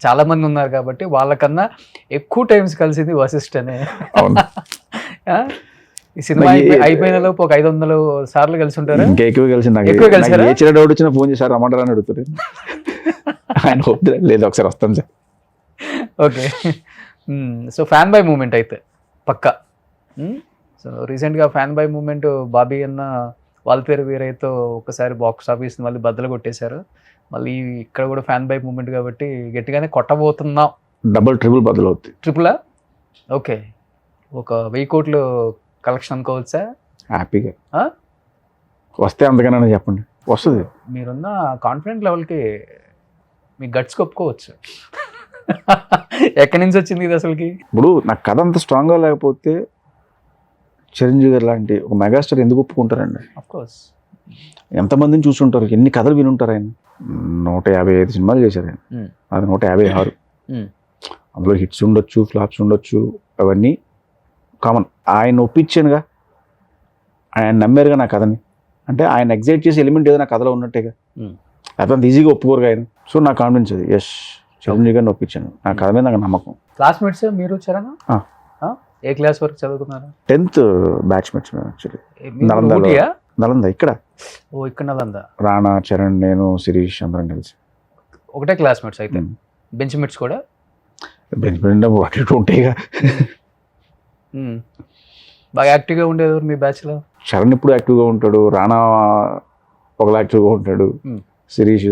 చాలా మంది ఉన్నారు కాబట్టి వాళ్ళకన్నా ఎక్కువ టైమ్స్ కలిసింది వశిష్ఠ్ అనే. అవును. ఆ? ఈ సినిమా అయిపోయిన లోపు ఒక 500 సార్లు కలిసి ఉంటారు. ఇంకా ఎక్కువ కలిసి నాకు ఎక్కువ కలిసారా? నాకు ఏ చిన్న డౌట్ వచ్చినా ఫోన్ చేశారు రమ్మంటారా అని అడుగుతారు. ఆయన వద్దు లేదు ఒకసారి వస్తాను sir. Okay. So fan boy moment అయితే పక్కా. సో రీసెంట్గా ఫ్యాన్ బై మూమెంట్ బాబీ అన్న వాళ్ళ పేరు వీరైతో ఒకసారి బాక్స్ ఆఫీస్ని మళ్ళీ బద్దలు కొట్టేశారు. మళ్ళీ ఇక్కడ కూడా ఫ్యాన్ బై మూమెంట్ కాబట్టి గట్టిగానే కొట్టబోతున్నాం. డబుల్ ట్రిపుల్ బదులు అవుతుంది. ట్రిపులా? ఓకే. ఒక 1000 కోట్లు కలెక్షన్ అనుకోవచ్చా? హ్యాపీగా ఆ? వస్తే అంతకన్నా చెప్పండి వస్తుంది. మీరున్న కాన్ఫిడెంట్ లెవెల్కి మీ గట్స్ ఒప్పుకోవచ్చు. ఎక్కడి నుంచి వచ్చింది ఇది అసలుకి? ఇప్పుడు నాకు కథ అంత స్ట్రాంగ్గా లేకపోతే చిరంజీవి గారు లాంటి ఒక మెగాస్టార్ ఎందుకు ఒప్పుకుంటారండి? అఫ్కోర్స్. ఎంతమందిని చూసుంటారు, ఎన్ని కథలు వినుంటారు ఆయన. 155 సినిమాలు చేశారు ఆయన. అది 156. అందులో హిట్స్ ఉండొచ్చు, ఫ్లాప్స్ ఉండొచ్చు, అవన్నీ కామన్. ఆయన ఒప్పించానుగా, ఆయన నమ్మారుగా నా కథని. అంటే ఆయన ఎగ్జైట్ చేసే ఎలిమెంట్ ఏదో నా కథలో ఉన్నట్టేగా. అంత ఈజీగా ఒప్పుకోరుగా ఆయన. సో నాకు కాన్ఫిడెన్స్ అది. ఎస్, చిరంజీవి గారిని ఒప్పించాను. నా కథ మీద నాకు నమ్మకం. క్లాస్మేట్స్ మీరు చరణ్? ఏ క్లాస్ వరకు చదువుకున్నారు? 10th batchmates actually. నలంద ఇక్కడ. ఓ ఇక్కడ నలంద. రాణా, చరణ్, నేను, శిరీష్ అందరం కలిసి ఒకటే క్లాస్మేట్స్ అయితే. బెంచ్ మేట్స్ కూడా? బెంచ్ మేట్ అటు ఉంటాయిగా. బాగా యాక్టివ్గా ఉండేవారు మీ బ్యాచ్లో? చరణ్ ఇప్పుడు యాక్టివ్గా ఉంటాడు, రాణా ఒకలా యాక్టివ్గా ఉంటాడు, శిరీష్.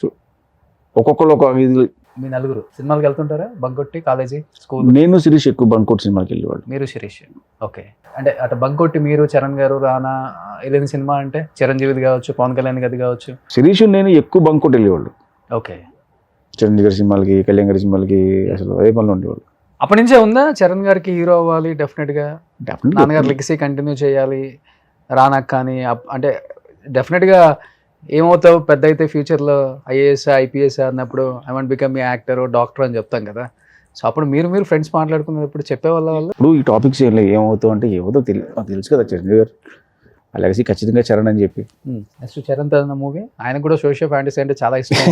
సో ఒక్కొక్కరు ఒక ఇది. మీ నలుగురు సినిమాలకు వెళ్తుంటారా? బంకొట్టి కాలేజీ, స్కూల్? నేను శిరీష్ ఎక్కువ బంకోట్ సినిమాకి వెళ్ళేవాడు. మీరు శిరీష్? ఓకే. అంటే అటు బంకొట్టి మీరు, చరణ్ గారు, రానా ఏదైనా సినిమా అంటే చిరంజీవిది కావచ్చు, పవన్ కళ్యాణ్ గది కావచ్చు. శిరీష్ నేను ఎక్కువ బంకోట్ వెళ్ళేవాళ్ళు. ఓకే. చిరంజీవి గారి సినిమాలకి, కళ్యాణ్ గారి సినిమాలకి అసలు అదే పనులు ఉండేవాళ్ళు. అప్పటి నుంచే ఉందా చరణ్ గారికి హీరో అవ్వాలి డెఫినెట్గా, నాన్నగారు లెగసీ కంటిన్యూ చేయాలి, రానా కానీ అంటే డెఫినెట్గా ఏమవుతావు పెద్ద అయితే ఫ్యూచర్లో ఐఏఎస్, ఐపీఎస్ అన్నప్పుడు I want become a actor, doctor అని చెప్తాం కదా. సో అప్పుడు మీరు ఫ్రెండ్స్ మాట్లాడుకున్నప్పుడు చెప్పేవాళ్ళ వాళ్ళు ఇప్పుడు ఈ టాపిక్స్ ఏమవుతావు అంటే ఏమవుతావు తెలుసు కదా చిరంజీవి గారు అలాగే ఖచ్చితంగా చరణ్ అని చెప్పి. నెక్స్ట్ చరణ్ తన మూవీ, ఆయన కూడా సోషల్ ఫ్యాంటసీ అంటే చాలా ఇష్టం.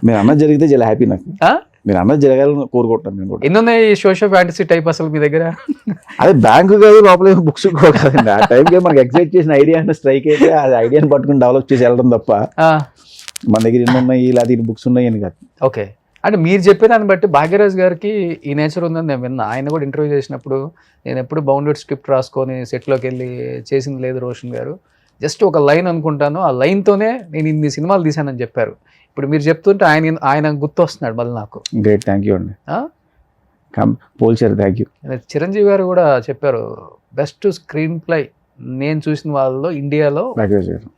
మీరు అన్నది జరిగితే చాలా హ్యాపీ నాకు. మీరు అన్నది జరగాలని కోరుకుంటాను నేను కూడా. ఎన్ని ఉన్నాయి ఈ సోషల్ ఫ్యాంటసీ టైప్ అసలు మీ దగ్గర? అదే బ్యాంకు కాదు, లోపల బుక్స్ కాదండి. ఆ టైంకి మనకి ఎగ్జైట్ చేసిన ఐడియా స్ట్రైక్ అయితే అది ఐడియాని పట్టుకుని డెవలప్ చేసి వెళ్ళడం తప్ప మన దగ్గర ఎన్ని ఉన్నాయి ఇలా దీని బుక్స్ ఉన్నాయి అని కాదు. ఓకే. అంటే మీరు చెప్పేదాన్ని బట్టి భాగ్యరాజ్ గారికి ఈ నేచర్ ఉందని నేను విన్నా. ఆయన కూడా ఇంటర్వ్యూ చేసినప్పుడు నేను ఎప్పుడు బౌండెడ్ స్క్రిప్ట్ రాసుకొని సెట్లోకి వెళ్ళి చేసింది లేదు రోషన్ గారు, జస్ట్ ఒక లైన్ అనుకుంటాను, ఆ లైన్తోనే నేను ఇన్ని సినిమాలు తీశానని చెప్పారు. ఇప్పుడు మీరు చెప్తుంటే ఆయన గుర్తు వస్తున్నాడు మళ్ళీ నాకు. గ్రేట్, థ్యాంక్ యూ అండి. పోల్చారు, థ్యాంక్ యూ. చిరంజీవి గారు కూడా చెప్పారు బెస్ట్ స్క్రీన్ ప్లే నేను చూసిన వాళ్ళలో ఇండియాలో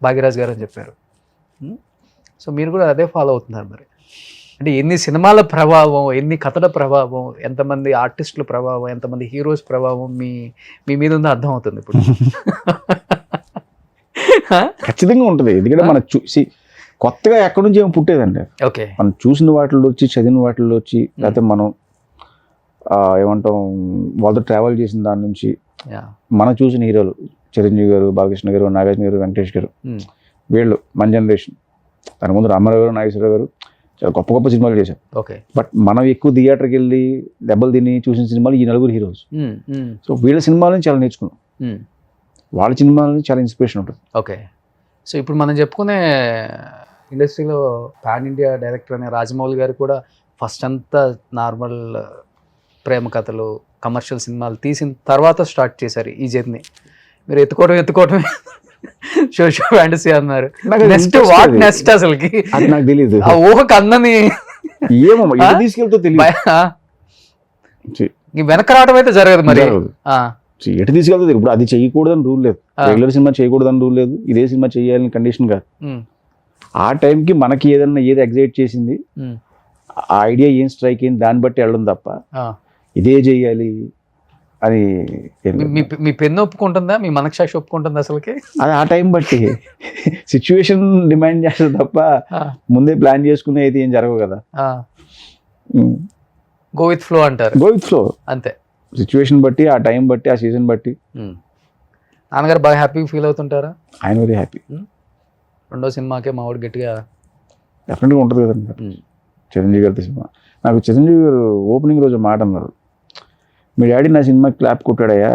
భాగ్యరాజ్ గారు అని చెప్పారు. సో మీరు కూడా అదే ఫాలో అవుతున్నారు మరి. అంటే ఎన్ని సినిమాల ప్రభావం, ఎన్ని కథల ప్రభావం, ఎంతమంది ఆర్టిస్టుల ప్రభావం, ఎంతమంది హీరోస్ ప్రభావం మీ మీద ఉందో అర్థం అవుతుంది ఇప్పుడు. ఖచ్చితంగా ఉంటుంది. ఎందుకంటే మనం చూసి కొత్తగా ఎక్కడి నుంచి ఏమో పుట్టేదండి. ఓకే. మనం చూసిన వాటిల్లో వచ్చి, చదివిన వాటిల్లో వచ్చి, లేకపోతే మనం ఏమంటాం వాళ్ళతో ట్రావెల్ చేసిన దాని నుంచి మనం చూసిన హీరోలు చిరంజీవి గారు, బాలకృష్ణ గారు, నాగార్జున గారు, వెంకటేష్ గారు, వీళ్ళు మన జనరేషన్. దాని ముందు రామారావు గారు, నాగేశ్వరరావు గారు చాలా గొప్ప గొప్ప సినిమాలు చేశారు. ఓకే. బట్ మనం ఎక్కువ థియేటర్కి వెళ్ళి దెబ్బలు తిని చూసిన సినిమాలు ఈ నలుగురు హీరోస్. సో వీళ్ళ సినిమాలని చాలా నేర్చుకున్నాం, వాళ్ళ సినిమాలని చాలా ఇన్స్పిరేషన్ ఉంటుంది. ఓకే. సో ఇప్పుడు మనం చెప్పుకునే ఇండస్ట్రీలో పాన్ ఇండియా డైరెక్టర్ అనే రాజమౌళి గారు కూడా ఫస్ట్ అంతా నార్మల్ ప్రేమ కథలు, కమర్షియల్ సినిమాలు తీసిన తర్వాత స్టార్ట్ చేశారు ఈ జర్నీ. మీరు ఎత్తుకోవటమే సోషల్ ఫ్యాంటసీ అన్నారు. నెక్స్ట్ వాట్ నెక్స్ట్ అసలుకి అది నాకు తెలియదు. ఆ ఊహకు అందని ఏమో తీసుకెళ్తా తెలియదు. వెనక రావడం అయితే జరగదు మరి. ఎటు తీసుకెళ్తా తెలియదు. ఇప్పుడు అది చేయకూడదని రూల్ లేదు, రెగ్యులర్ సినిమా చేయకూడదని రూల్ లేదు, ఇదే సినిమా చేయాలని కండిషన్ కాదు. ఆ టైంకి మనకి ఏదన్నా ఏది ఎగ్జైట్ చేసింది, ఆ ఐడియా ఏం స్ట్రైక్ అయింది దాన్ని బట్టి వెళ్ళడం తప్ప ఇదే చెయ్యాలి అని. మీ పెన్ను ఒప్పుకుంటుందా, మీ మనసాక్షి ఒప్పుకుంటుందా అసలుకి? అది ఆ టైం బట్టి సిచ్యువేషన్ డిమాండ్ చేస్తుంది తప్ప ముందే ప్లాన్ చేసుకునే అయితే ఏం జరగవు కదా. గో విత్ ఫ్లో అంటారు. గో విత్ ఫ్లో అంతే. సిచ్యువేషన్ బట్టి, ఆ టైం బట్టి, ఆ సీజన్ బట్టి నాన్నగారు బాగా హ్యాపీగా ఫీల్ అవుతుంటారా? ఆయన వెరీ హ్యాపీ. రెండో సినిమాకే మా వాడు గట్టిగా డెఫినెట్గా ఉంటుంది కదండి చిరంజీవి గారి సినిమా. నాకు చిరంజీవి గారు ఓపెనింగ్ రోజు మాట అన్నారు, మీ డాడీ నా సినిమా క్లాప్ కొట్టాడయ్యా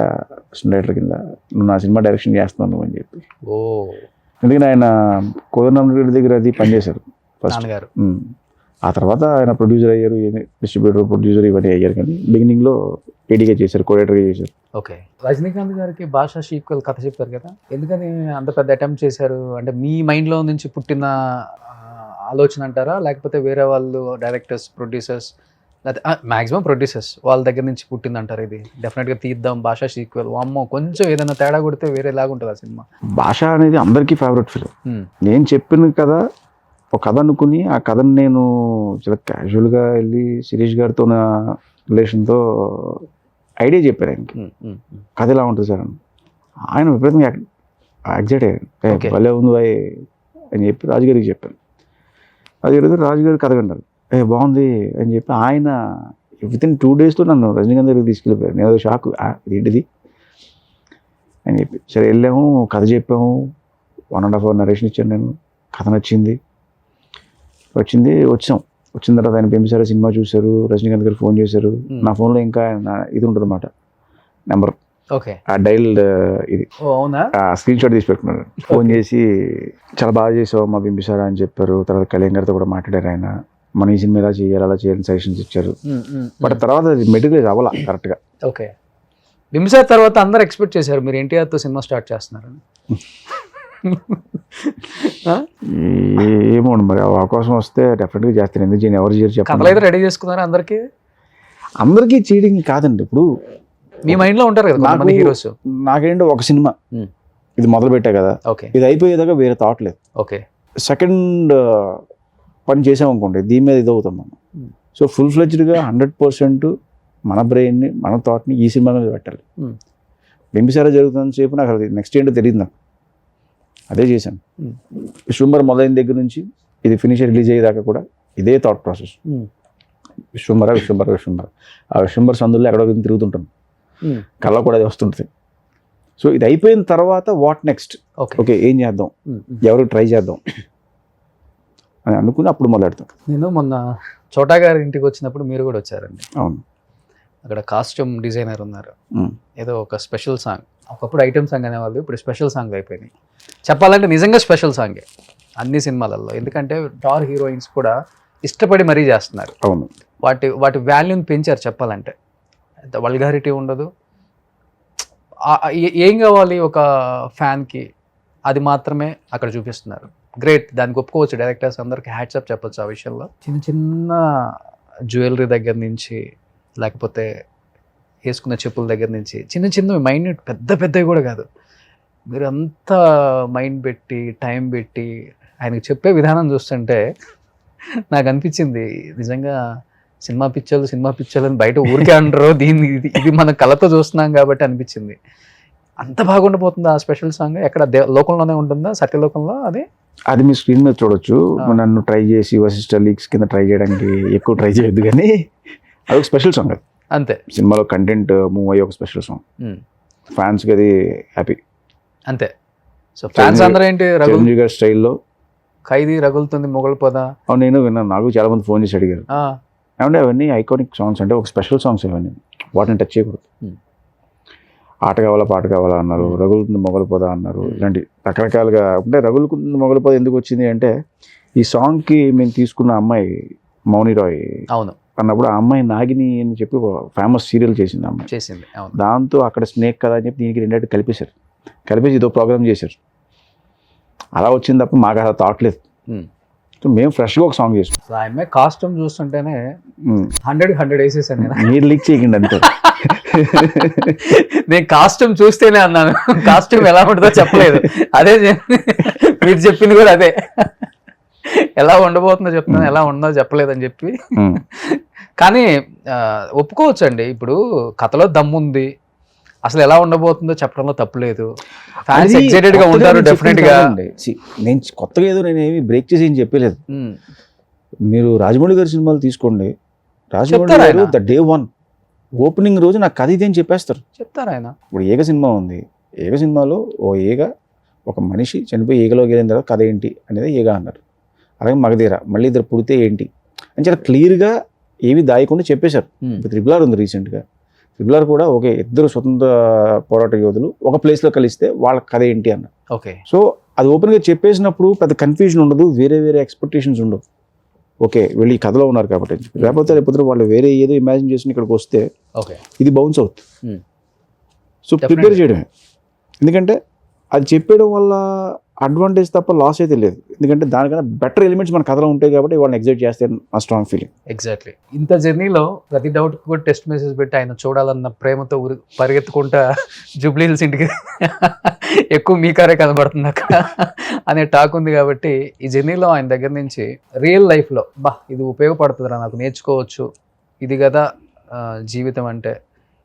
డైరెక్టర్ కింద, నువ్వు నా సినిమా డైరెక్షన్ చేస్తున్నావు అని చెప్పి. ఓ ఎందుకంటే ఆయన కోదండరామ్ దగ్గర అది పనిచేశారు ఫస్ట్. నాన్నగారు ఆ తర్వాత ఆయన ప్రొడ్యూసర్ అయ్యారు, డిస్ట్రిబ్యూటర్, ప్రొడ్యూసర్ ఇవన్నీ అయ్యారు. కానీ బిగినింగ్లో ఏడీగా చేశారు, కోఆర్డినేటర్గా చేశారు. ఓకే. రజనీకాంత్ గారికి భాషా సీక్వెల్ కథ చెప్పారు కదా, ఎందుకని అంత పెద్ద అటెంప్ట్ చేశారు? అంటే మీ మైండ్లో నుంచి పుట్టిన ఆలోచన అంటారా, లేకపోతే వేరే వాళ్ళు డైరెక్టర్స్, ప్రొడ్యూసర్స్, లేకపోతే మ్యాక్సిమం ప్రొడ్యూసర్స్ వాళ్ళ దగ్గర నుంచి పుట్టింది అంటారు ఇది డెఫినెట్గా తీద్దాం భాషా సీక్వెల్? అమ్మో కొంచెం ఏదైనా తేడా కొడితే వేరేలాగా ఉంటుంది ఆ సినిమా. భాష అనేది అందరికీ ఫేవరెట్ ఫిలిం. నేను చెప్పిన కదా ఒక కథ అనుకుని, ఆ కథను నేను చాలా క్యాజువల్గా వెళ్ళి శిరీష్ గారితో నా రిలేషన్తో ఐడియా చెప్పారు ఆయనకి, కథ ఎలా ఉంటుంది సార్ అని. ఆయన విపరీతంగా ఎగ్జైట్ అయ్యారు, భలే ఉంది బాయ్ అని చెప్పి రాజుగారికి చెప్పాను. రాజుగారి కథ విన్నారు, బాగుంది అని చెప్పి ఆయన వితిన్ 2 daysలో నన్ను రజనీకాంత్ దగ్గరికి తీసుకెళ్ళిపోయారు. నేను ఏదో షాక్, ఏంటిది అని చెప్పి. సరే వెళ్ళాము, కథ చెప్పాము, 1.5 hour నరేషన్ ఇచ్చాను నేను. కథ నచ్చింది, వచ్చాం. వచ్చిన తర్వాత ఆయన పెంచారు, సినిమా చూశారు, రజనీకాంత్ గారు ఫోన్ చేశారు. నా ఫోన్లో ఇంకా ఇది ఉంటుంది అన్నమాట, నెంబర్, ఓకే, ఆ డైల్ ఇది, స్క్రీన్ షాట్ తీసి పెట్టుకున్నారు. ఫోన్ చేసి చాలా బాగా చేసావు మా బింబిసారా అని చెప్పారు. తర్వాత కళ్యాణ్ గారితో కూడా మాట్లాడారు ఆయన, మన ఈ సినిమా ఇలా చేయాలి, అలా చేయాలని సజెషన్స్ ఇచ్చారు. బట్ తర్వాత మెటీరియల్ అవ్వాల కరెక్ట్గా. ఓకే. బింబిసార్ తర్వాత అందరు ఎక్స్పెక్ట్ చేశారు మీరు ఎన్టీఆర్తో సినిమా స్టార్ట్ చేస్తున్నారని. ఏమో మరి అవకాశం వస్తే డెఫినెట్గా చేస్తాను. ఎందుకు చేయను, ఎవరు చేయరు చెప్పండి. కథలు అయితే రెడీ చేసుకున్నారు అందరికీ చీటింగ్ కాదండి. ఇప్పుడు మీ మైండ్లో ఉంటారు కదా హీరోస్. నాకేంటో ఒక సినిమా ఇది మొదలు పెట్టా కదా, ఇది అయిపోయేదాకా వేరే థాట్ లేదు. ఓకే. సెకండ్ పని చేసామనుకోండి, దీని మీద ఇది అవుతాం మనం. సో ఫుల్ ఫ్లెడ్జ్డ్గా 100% మన బ్రెయిన్ని, మన థాట్ని ఈ సినిమా మీద పెట్టాలి. బింబిసారా జరుగుతున్న సేపు నాకు అది నెక్స్ట్ ఏంటో తెలియదు నాకు, అదే చేశాను. విశ్వంబర్ మొదలైన దగ్గర నుంచి ఇది ఫినిష్ రిలీజ్ అయ్యేదాకా కూడా ఇదే థాట్ ప్రాసెస్. విశ్వంబర విశ్వంబర విశ్వంబర, ఆ విశ్వంబర సందుల్లో ఎక్కడో తిరుగుతుంటాం, కళ్ళ కూడా అది వస్తుంటుంది. సో ఇది అయిపోయిన తర్వాత వాట్ నెక్స్ట్, ఓకే ఏం చేద్దాం, ఎవరు ట్రై చేద్దాం అని అనుకుని అప్పుడు మొదలెడతాం. నేను మొన్న చోటా గారి ఇంటికి వచ్చినప్పుడు మీరు కూడా వచ్చారండి. అవును. అక్కడ కాస్ట్యూమ్ డిజైనర్ ఉన్నారు, ఏదో ఒక స్పెషల్ సాంగ్, ఒకప్పుడు ఐటమ్ సాంగ్ అనేవాళ్ళు, ఇప్పుడు స్పెషల్ సాంగ్ అయిపోయినాయి. చెప్పాలంటే నిజంగా స్పెషల్ సాంగే అన్ని సినిమాలలో, ఎందుకంటే స్టార్ హీరోయిన్స్ కూడా ఇష్టపడి మరీ చేస్తున్నారు. అవును. వాటి వాల్యూని పెంచారు చెప్పాలంటే. వల్గారిటీ ఉండదు, ఏం కావాలి ఒక ఫ్యాన్కి అది మాత్రమే అక్కడ చూపిస్తున్నారు. గ్రేట్, దానికి ఒప్పుకోవచ్చు డైరెక్టర్స్ అందరికి హ్యాట్సప్ చెప్పొచ్చు ఆ విషయంలో. చిన్న చిన్న జ్యువెలరీ దగ్గర నుంచి, లేకపోతే వేసుకున్న చెప్పుల దగ్గర నుంచి, చిన్న చిన్న మైండ్, పెద్దవి కూడా కాదు, మీరు అంతా మైండ్ పెట్టి టైం పెట్టి ఆయనకు చెప్పే విధానం చూస్తుంటే నాకు అనిపించింది నిజంగా సినిమా పిక్చర్లు అని బయట ఊరికే అంటారు, దీన్ని ఇది మన కళతో చూస్తున్నాం కాబట్టి అనిపించింది. అంత బాగుండిపోతుంది ఆ స్పెషల్ సాంగ్. ఎక్కడ లోకంలోనే ఉంటుందా, సత్యలోకంలో? అది మీ స్క్రీన్ మీద చూడొచ్చు. నన్ను ట్రై చేసి వశిష్ట లీక్స్ కింద ట్రై చేయడానికి ఎక్కువ ట్రై చేయొద్దు, కానీ అది ఒక స్పెషల్ సాంగ్. అది అంతే, సినిమాలో కంటెంట్ మూవ్ అయ్యే ఒక స్పెషల్ సాంగ్. ఫ్యాన్స్కి అది హ్యాపీ అంతే. సో ఫ్యాన్స్ అందరూ ఏంటి చిరంజీవి గారి స్టైల్లో ఖైదీ రగులుతుంది మొగలిపోదా. అవును, నేను విన్నాను, నాకు చాలా మంది ఫోన్ చేసి అడిగారు, ఏమంటే అవన్నీ ఐకానిక్ సాంగ్స్, అంటే ఒక స్పెషల్ సాంగ్స్ అవన్నీ, వాటిని టచ్ చేయకూడదు. ఆట కావాలా పాట కావాలా అన్నారు, రగులుతుంది మొగలిపోదా అన్నారు, ఇలాంటి రకరకాలుగా. అంటే రగులుతుంది మొగలిపోదా ఎందుకు వచ్చింది అంటే, ఈ సాంగ్కి మేము తీసుకున్న అమ్మాయి మౌని రాయ్ అవును అన్నప్పుడు, ఆ అమ్మాయి నాగిని అని చెప్పి ఫేమస్ సీరియల్ చేసింది అమ్మాయి చేసింది. దాంతో అక్కడ స్నేక్ కదా అని చెప్పి దీనికి రెండేటి కలిపేసి ఇదో ప్రోగ్రామ్ చేశారు. అలా వచ్చింది తప్ప మాకు అలా థాట్ లేదు. సో మేము ఫ్రెష్గా ఒక సాంగ్ చేసాం. ఆమె కాస్ట్యూమ్ చూస్తుంటేనే 100 వేసేసాను. మీరు లీక్ చేయకండి అంతే. నేను కాస్ట్యూమ్ చూస్తేనే అన్నాను, కాస్ట్యూమ్ ఎలా ఉంటుందో చెప్పలేదు. అదే మీరు చెప్పింది కూడా అదే, ఎలా ఉండబోతుందో చెప్తాను, ఎలా ఉండదో చెప్పలేదని చెప్పి. కానీ ఒప్పుకోవచ్చు అండి, ఇప్పుడు కథలో దమ్ముంది, అసలు ఎలా ఉండబోతుందో చెప్పడంలో తప్పులేదు. ఫ్యాన్స్ ఎక్సైటెడ్ గా ఉంటారు డెఫినెట్ గా. నేను కొత్తగా ఏదో నేనేమి బ్రేక్ చేసి ఏం చెప్పలేదు. మీరు రాజమౌళి గారి సినిమాలు తీసుకోండి, రాజమౌళి గారు ద డే 1 ఓపెనింగ్ రోజు నాకు కథ ఇదే అని చెప్పేస్తారు. చెప్తారు ఆయన. ఇప్పుడు ఏగ సినిమా ఉంది, ఏగ సినిమాలో ఓ ఏగ ఒక మనిషి చనిపోయి ఏగలోకి వెళ్ళిన తర్వాత కథ ఏంటి అనేది ఏగ అన్నారు. అలాగే మగధీర మళ్ళీ ఇద్దరు పుడితే ఏంటి అని చాలా క్లియర్గా ఏవి దాయకుండా చెప్పేశారు. ఇప్పుడు త్రిబుల్ ఆర్ ఉంది రీసెంట్గా, త్రిబుల్ ఆర్ కూడా ఓకే ఇద్దరు స్వతంత్ర పోరాట యోధులు ఒక ప్లేస్లో కలిస్తే వాళ్ళ కథ ఏంటి అన్నారు. ఓకే, సో అది ఓపెన్గా చెప్పేసినప్పుడు పెద్ద కన్ఫ్యూజన్ ఉండదు, వేరే వేరే ఎక్స్పెక్టేషన్స్ ఉండవు. ఓకే వీళ్ళు ఈ కథలో ఉన్నారు కాబట్టి, లేకపోతే వాళ్ళు వేరే ఏదో ఇమాజిన్ చేసి ఇక్కడికి వస్తే ఓకే ఇది బౌన్స్ అవుతుంది. So Definitely. ప్రిపేర్ చేయడమే, ఎందుకంటే అది చెప్పేయడం వల్ల అడ్వాంటేజ్ తప్ప లాస్ అయితే లేదు. ఎందుకంటే దానికన్నా బెటర్ ఎలిమెంట్స్ మన కథలో ఉంటాయి కాబట్టి వాళ్ళని ఎగ్జైట్ చేస్తే నా స్ట్రాంగ్ ఫీలింగ్. ఎగ్జాక్ట్లీ. ఇంత జర్నీలో ప్రతి డౌట్ కూడా టెస్ట్ మెసేజ్ పెట్టి ఆయన చూడాలన్న ప్రేమతో పరిగెత్తుకుంటా జూబ్లీ హిల్స్ ఇంటికి ఎక్కువ మీ కారే కనబడుతుంది అక్కడ అనే టాక్ ఉంది. కాబట్టి ఈ జర్నీలో ఆయన దగ్గర నుంచి రియల్ లైఫ్లో ఇది ఉపయోగపడుతుందిరా నాకు, నేర్చుకోవచ్చు, ఇది కదా జీవితం అంటే,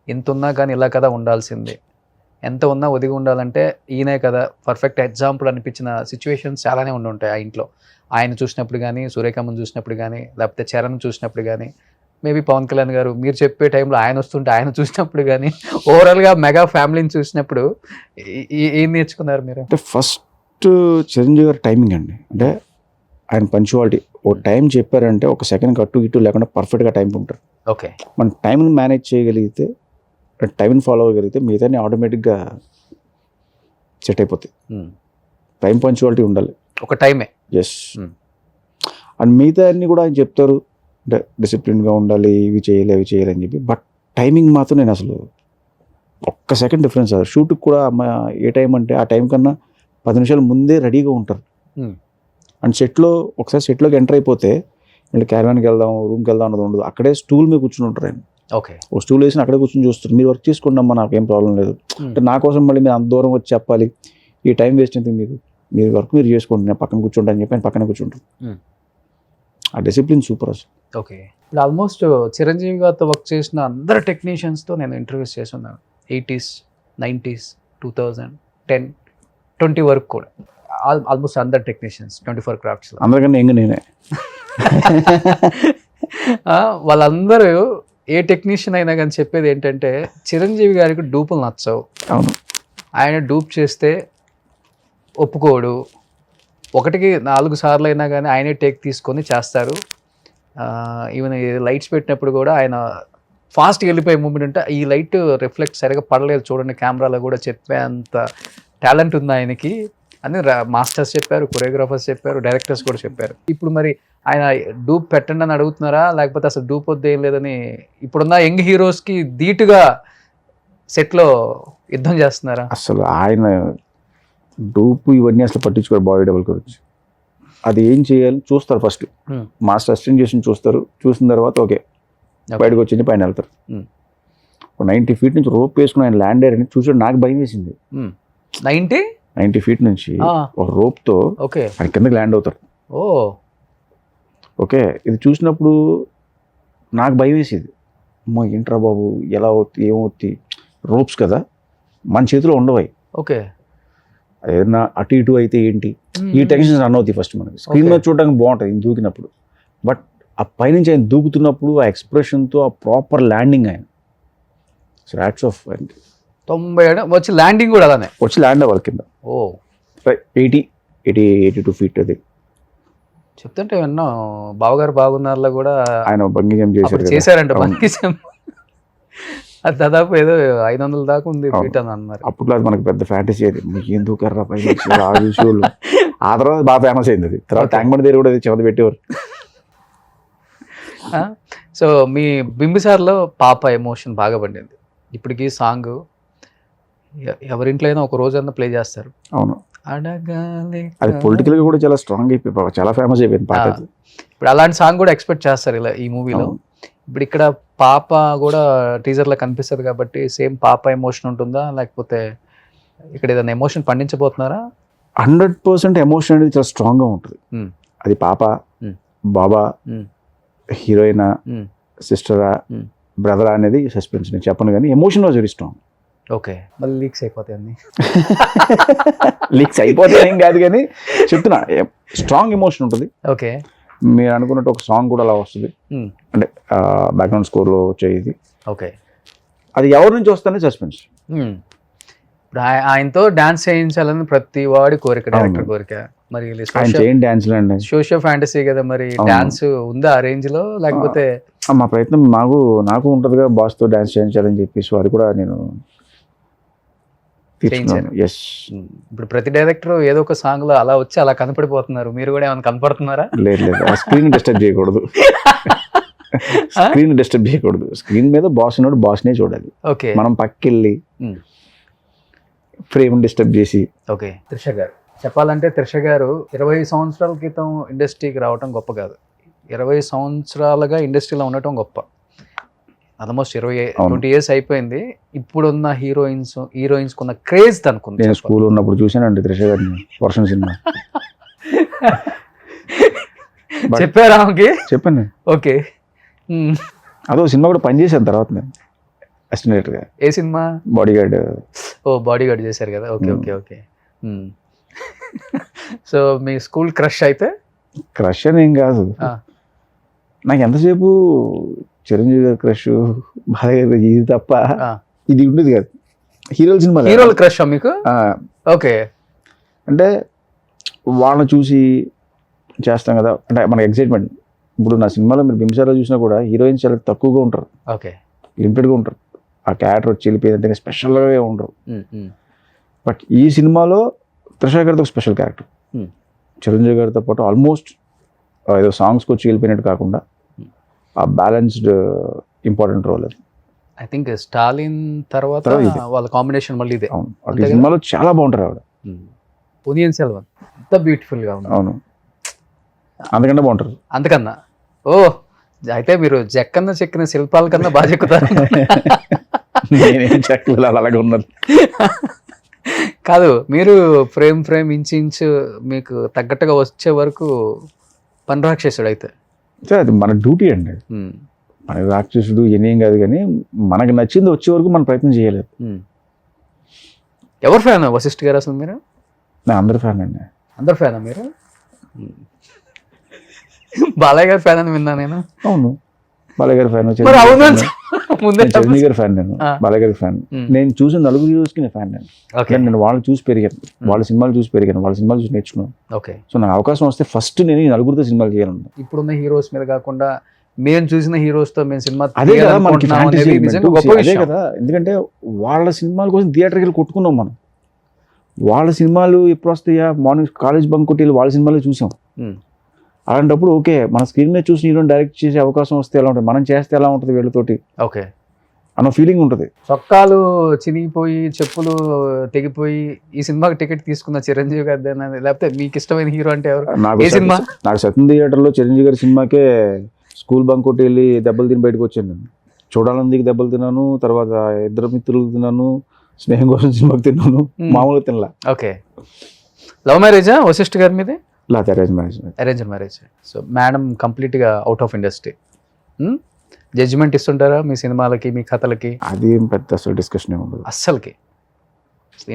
ఇంత ఉన్నా కానీ ఇలా కదా ఉండాల్సింది, ఎంత ఉన్నా ఒదిగి ఉండాలంటే ఈయనే కదా పర్ఫెక్ట్ ఎగ్జాంపుల్ అనిపించిన సిచ్యువేషన్స్ చాలానే ఉండుంటాయి ఆ ఇంట్లో. ఆయన చూసినప్పుడు కానీ, సూర్యకాంత్ చూసినప్పుడు కానీ, లేకపోతే చరణ్ చూసినప్పుడు కానీ, మేబీ పవన్ కళ్యాణ్ గారు మీరు చెప్పే టైంలో ఆయన వస్తుంటే ఆయన చూసినప్పుడు కానీ, ఓవరాల్గా మెగా ఫ్యామిలీని చూసినప్పుడు ఏం నేర్చుకున్నారు మీరు? అంటే ఫస్ట్ చిరంజీవి గారి టైమింగ్ అండి, అంటే ఆయన పంచువాలిటీ. ఓ టైం చెప్పారంటే ఒక సెకండ్ అటు ఇటు లేకుండా పర్ఫెక్ట్గా టైం ఉంటారు. ఓకే, మన టైంని మేనేజ్ చేయగలిగితే, టైంని ఫాలో అవ్వగలిగితే మిగతాన్ని ఆటోమేటిక్గా సెట్ అయిపోతాయి. టైం పంచువాలిటీ ఉండాలి, ఒక టైమే. ఎస్. అండ్ మిగతా అన్ని కూడా ఆయన చెప్తారు, అంటే డిసిప్లిన్గా ఉండాలి, ఇవి చేయాలి అవి చేయాలి అని చెప్పి. బట్ టైమింగ్ మాత్రం నేను అసలు ఒక్క సెకండ్ డిఫరెన్స్. షూట్కి కూడా ఏ టైం అంటే ఆ టైం కన్నా 10 నిమిషాలు ముందే రెడీగా ఉంటారు. అండ్ ఒకసారి సెట్లోకి ఎంటర్ అయిపోతే మళ్ళీ క్యారవాన్కి వెళ్దాం, రూమ్కి వెళ్దాం అన్నది ఉండదు. అక్కడే స్టూల్ మీద కూర్చుని ఉంటారు ఆయన. ఓకే, ఓ స్టూల్ వేసి అక్కడే కూర్చొని చూస్తారు, మీరు వర్క్ చేసుకోండి అమ్మా నాకేం ప్రాబ్లం లేదు. అంటే నా కోసం మళ్ళీ మీరు అంత దూరం వచ్చి చెప్పాలి, ఈ టైం వేస్ట్ అయితే మీరు వర్క్ మీరు చేసుకోండి, నేను పక్కన కూర్చుంటా అని చెప్పి ఆయన పక్కనే కూర్చుంటారు. ఆ డిసిప్లిన్ సూపర్ అసలు. ఓకే, ఇప్పుడు ఆల్మోస్ట్ చిరంజీవి గారితో వర్క్ చేసిన అందరు టెక్నీషియన్స్తో నేను ఇంటర్వ్యూస్ చేసి ఉన్నాను. 80s, 90s, 2010, 20 వరకు కూడా ఆల్మోస్ట్ అందరు టెక్నీషియన్స్ 24 క్రాఫ్ట్స్లో. అందరికన్నా ఎంగ నేనే. వాళ్ళందరూ ఏ టెక్నీషియన్ అయినా కానీ చెప్పేది ఏంటంటే చిరంజీవి గారికి డూపులు నచ్చవు. అవును, ఆయన డూప్ చేస్తే ఒప్పుకోడు, 1కి 4 సార్లు అయినా కానీ ఆయనే టేక్ తీసుకొని చేస్తారు. ఈవెన్ లైట్స్ పెట్టినప్పుడు కూడా ఆయన ఫాస్ట్గా వెళ్ళిపోయే మూమెంట్ ఉంటే ఈ లైట్ రిఫ్లెక్ట్ సరిగా పడలేదు చూడండి కెమెరాలో కూడా చెప్పే అంత టాలెంట్ ఉంది ఆయనకి అని మాస్టర్స్ చెప్పారు, కొరియోగ్రాఫర్స్ చెప్పారు, డైరెక్టర్స్ కూడా చెప్పారు. ఇప్పుడు మరి ఆయన డూప్ పెట్టండి అని అడుగుతున్నారా, లేకపోతే అసలు డూప్ వద్దు ఏం లేదని ఇప్పుడున్న యంగ్ హీరోస్కి ధీటుగా సెట్లో యుద్ధం చేస్తున్నారా? అసలు ఆయన డూపు ఇవన్నీ అసలు పట్టించుకోరు. బాడీ డబుల్ గురించి అది ఏం చేయాలి చూస్తారు. ఫస్ట్ మాస్టర్ అసిస్టెంట్ చేసి చూస్తారు, చూసిన తర్వాత ఓకే బయటకు వచ్చి పైన వెళ్తారు. 90 feet నుంచి రోప్ వేసుకుని ఆయన ల్యాండ్ అయ్యారని చూసాడు, నాకు భయం వేసింది. 90 feet నుంచి ఒక రోప్తో ఆయన కిందకి ల్యాండ్ అవుతారు. ఓకే, ఇది చూసినప్పుడు నాకు భయం వేసేది, అమ్మో ఏంట్రా బాబు ఎలా అవుతుంది ఏమవుతుంది, రోప్స్ కదా మన చేతిలో ఉండవు. ఓకే, ఏదైనా అటు ఇటు అయితే ఏంటి, ఈ టెన్షన్స్ రన్ అవుతాయి ఫస్ట్ మనకి. స్క్రీన్ మీద చూడడానికి బాగుంటుంది ఈయన దూకినప్పుడు, బట్ ఆ పైనుంచి ఆయన దూకుతున్నప్పుడు ఆ ఎక్స్ప్రెషన్తో ఆ ప్రాపర్ ల్యాండింగ్ ఆయన హ్యాట్స్ ఆఫ్. 90 వచ్చి ల్యాండింగ్ కూడా అలానే వచ్చి ల్యాండ్ అవ్వాలి కింద. 82 feet అది చెప్తుంటే విన్నా. బావగారు బాగున్నారులో కూడా ఆయన బంగీ జంప్ చేశారంట. బంగీ జంప్ అది దాదాపు ఏదో 500 దాకా ఉంది ఫీట్ అని అన్నారు. అప్పట్లో అది మనకు పెద్ద ఫ్యాంటసీ. అది ఎందుకు కర్రా పై షోలు. ఆ తర్వాత బాగా ఫేమస్ అయింది అది. తర్వాత ట్యాంక్ బండ్ దగ్గర కూడా చెమట పెట్టేవారు. సో మీ బింబిసార్లో పాప ఎమోషన్ బాగా పండింది. ఇప్పటికీ సాంగ్ ఎవరింట్లో అయినా ఒక రోజన్నా ప్లే చేస్తారు. అవును, అడగాలి అది పొలిటికల్ గా కూడా చాలా స్ట్రాంగ్ అయిపోయి చాలా ఫేమస్ అయిపోయింది పాట. ఇప్పుడు అలాంటి సాంగ్ కూడా ఎక్స్పెక్ట్ చేస్తారు ఇలా ఈ మూవీలో. ఇప్పుడు ఇక్కడ పాప కూడా టీజర్లో కనిపిస్తుంది కాబట్టి సేమ్ పాప ఎమోషన్ ఉంటుందా, లేకపోతే ఇక్కడ ఏదైనా ఎమోషన్ పండించబోతున్నారా? 100% ఎమోషన్ అనేది చాలా స్ట్రాంగ్గా ఉంటుంది. అది పాప, బాబా, హీరోయినా, సిస్టరా, బ్రదరా అనేది సస్పెన్స్. నేను చెప్పను కానీ emotion was very strong. Okay, మళ్ళీ లీక్స్ అయిపోతాయి అన్ని. లీక్స్ అయిపోతాయి ఏం కాదు కానీ చెప్తున్నా, స్ట్రాంగ్ ఎమోషన్ ఉంటుంది. ఓకే, మీరు అనుకున్నట్టు ఒక సాంగ్ కూడా అలా వస్తుంది, అంటే బ్యాక్గ్రౌండ్ స్కోర్లో వచ్చేది. ఓకే, అది ఎవరి నుంచి వస్తానే సస్పెన్స్. ఇప్పుడు ఆయనతో డాన్స్ చేయించాలని ప్రతి వాడి కోరిక, డైరెక్టర్ కోరిక. మరి ఆయన చేయండి డాన్స్లు అండి, సోషియో ఫ్యాంటసీ కదా, మరి డాన్స్ ఉందా ఆ రేంజ్ లో, లేకపోతే మా ప్రయత్నం నాకు ఉంటుందిగా బాస్తో డాన్స్ చేయించాలని చెప్పేసి అది కూడా నేను తీర్చుకున్నాను. ఎస్. ఇప్పుడు ప్రతి డైరెక్టర్ ఏదో ఒక సాంగ్ లో అలా వచ్చి అలా కనపడిపోతున్నారు, మీరు కూడా ఏమైనా కనపడుతున్నారా? లేదు ఆ స్క్రీన్ డిస్టర్బ్ చేయకూడదు, స్క్రీన్ డిస్టర్బ్ చేయకూడదు. స్క్రీన్ మీద బాస్ ఉన్నాడు, బాస్నే చూడాలి. ఓకే, మనం పక్కెళ్ళి ఫ్రేమ్ డిస్టర్బ్ చేసి. ఓకే. త్రిష గారు చెప్పాలంటే, త్రిష గారు 20 సంవత్సరాల క్రితం ఇండస్ట్రీకి రావటం గొప్ప కాదు, 20 సంవత్సరాలుగా ఇండస్ట్రీలో ఉండటం గొప్ప. ఆల్మోస్ట్ 20 years అయిపోయింది. ఇప్పుడున్న హీరోయిన్స్ కున్న క్రేజ్ అనుకుంది. నేను స్కూల్ ఉన్నప్పుడు చూసానండి త్రిష గారిని, వర్షం సినిమా. చెప్పారా ఆమెకి? చెప్పాను. ఓకే. అదో సినిమా కూడా పనిచేసాను తర్వాత నేను అసిస్టెంట్ గా. ఏ సినిమా? బాడీగార్డ్. ఓ, బాడీగార్డ్ చేశారు కదా. Okay okay okay. సో మీ స్కూల్ క్రష్ అయితే? క్రష్ అని ఏం కాదు, నాకు ఎంతసేపు చిరంజీవి గారి క్రష్, ఇది తప్ప ఇది ఉండేది కాదు. హీరోల క్రష్ మీకు? ఓకే. అంటే వాళ్ళని చూసి చేస్తాం కదా, అంటే మనకి ఎక్సైట్మెంట్. ఇప్పుడు నా సినిమాలో మీరు బింసాలో చూసినా కూడా హీరోయిన్స్ చాలా తక్కువగా ఉంటారు, ఓకే, లిమిటెడ్గా ఉంటారు. ఆ క్యారెక్టర్ వచ్చి వెళ్ళిపోయిందంటే స్పెషల్గా ఉండరు. బట్ ఈ సినిమాలో త్రిష గారితో ఒక స్పెషల్ క్యారెక్టర్, చిరంజీవి గారితో పాటు ఆల్మోస్ట్ ఏదో సాంగ్స్కి వచ్చి వెళ్ళిపోయినట్టు కాకుండా ఆ బ్యాలెన్స్డ్ ఇంపార్టెంట్ రోల్ అది. ఐ థింక్ స్టాలిన్ తర్వాత వాళ్ళ కాంబినేషన్ మళ్ళీ ఇదే. అవును, ఈ సినిమాలో చాలా బాగుంటారు ఆవిడ. పొనియన్ సెల్వన్ ఎంత బ్యూటిఫుల్ గా ఉంది. అవును, అందుకంటే బాగుంటారు. అంతకన్నా ఓ, అయితే మీరు చెక్కిన శిల్పాల కన్నా బాగా చెక్కుతారు. నేనేం చెక్కలేదు, అలాగే ఉన్నది కాదు, మీరు ఫ్రేమ్ ఇంచు మీకు తగ్గట్టుగా వచ్చే వరకు పని రాక్షసుడు అయితే. అది మన డ్యూటీ అండి. మన రాక్షసుడు ఏం కాదు, కానీ మనకు నచ్చింది వచ్చే వరకు మనం ప్రయత్నం చేయలేదు. ఎవరు ఫ్యాన్ వశిష్ఠ గారు అసలు మీరు? నా అందరి ఫ్యాన్ అండి. అందరు ఫ్యానా మీరు? బాలయ్య గారి ఫ్యాన్ అని విన్నా నేను. అవును, బాలయ్య గారి ఫ్యాన్, చిరంజీవి గారి ఫ్యాన్, నేను బాలయ్య గారి ఫ్యాన్. నేను చూసిన నలుగురు హీరోస్కి నేను ఫ్యాన్. నేను వాళ్ళని చూసి పెరిగాను, వాళ్ళ సినిమాలు చూసి పెరిగాను, వాళ్ళ సినిమాలు చూసి నేర్చుకున్నాను. ఓకే. సో నాకు అవకాశం వస్తే ఫస్ట్ నేను ఈ నలుగురితో సినిమాలు చేయాలను. ఇప్పుడున్న హీరోస్ మీద కాకుండా మేము చూసిన హీరోస్ తో మేము సినిమా అదే కదా మనకి అదే కదా. ఎందుకంటే వాళ్ళ సినిమాల కోసం థియేటర్కి వెళ్ళి కొట్టుకున్నాం మనం. వాళ్ళ సినిమాలు ఎప్పుడు వస్తాయా, మార్నింగ్ కాలేజ్ బంక్ కొట్టి వాళ్ళ సినిమాలు చూసాం. అలాంటప్పుడు ఓకే, మన స్క్రీన్ మీద చూసి హీరోని డైరెక్ట్ చేసే అవకాశం వస్తే ఎలా ఉంటుంది, మనం చేస్తే ఎలా ఉంటుంది వీళ్ళతోటి, ఓకే అన్న ఫీలింగ్ ఉంటుంది. చొక్కాలు చినిగిపోయి చెప్పులు తెగిపోయి ఈ సినిమాకి టికెట్ తీసుకున్న చిరంజీవి గారి, లేకపోతే మీకు ఇష్టమైన హీరో అంటే ఎవరు? నాకు సత్యం థియేటర్లో చిరంజీవి గారి సినిమాకే స్కూల్ బంక్ కొట్టి వెళ్ళి దెబ్బలు తిని బయటకు వచ్చాను నేను. చూడాలందుకు దెబ్బలు తిన్నాను, తర్వాత ఇద్దరు మిత్రులు తిన్నాను, స్నేహం కోసం సినిమాకి తిన్నాను, మామూలుగా తినలా. ఓకే. లవ్ మ్యారేజా వశిష్ఠ గారి మీద? లేకపోతే అరేంజ్ మ్యారేజ్. సో మేడం కంప్లీట్గా అవుట్ ఆఫ్ ఇండస్ట్రీ. జడ్జిమెంట్ ఇస్తుంటారా మీ సినిమాలకి, మీ కథలకి? అదేం పెద్ద అసలు డిస్కషన్ ఉండదు అస్సలకి,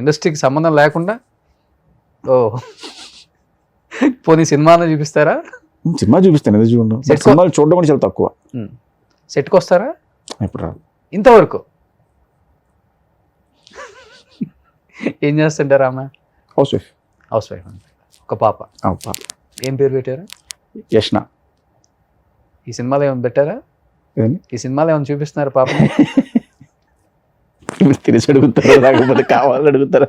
ఇండస్ట్రీకి సంబంధం లేకుండా. ఓ, పోనీ సినిమాలో చూపిస్తారా? సినిమా చూపిస్తాను, ఎందుకు చూడడం. సినిమాలు చూడడం కూడా చాలా తక్కువ. సెట్కి వస్తారా? ఎప్పుడు రాదు ఇంతవరకు. ఏం చేస్తుంటారా ఆమె? House wife. ఒక పాప. ఏం పేరు పెట్టారా? యష్ణ. ఈ సినిమాలో ఏమైనా పెట్టారా? ఈ సినిమాలో ఏమైనా చూపిస్తున్నారు పాప? తెలిసి అడుగుతారా లేకపోతే కావాలని అడుగుతారా?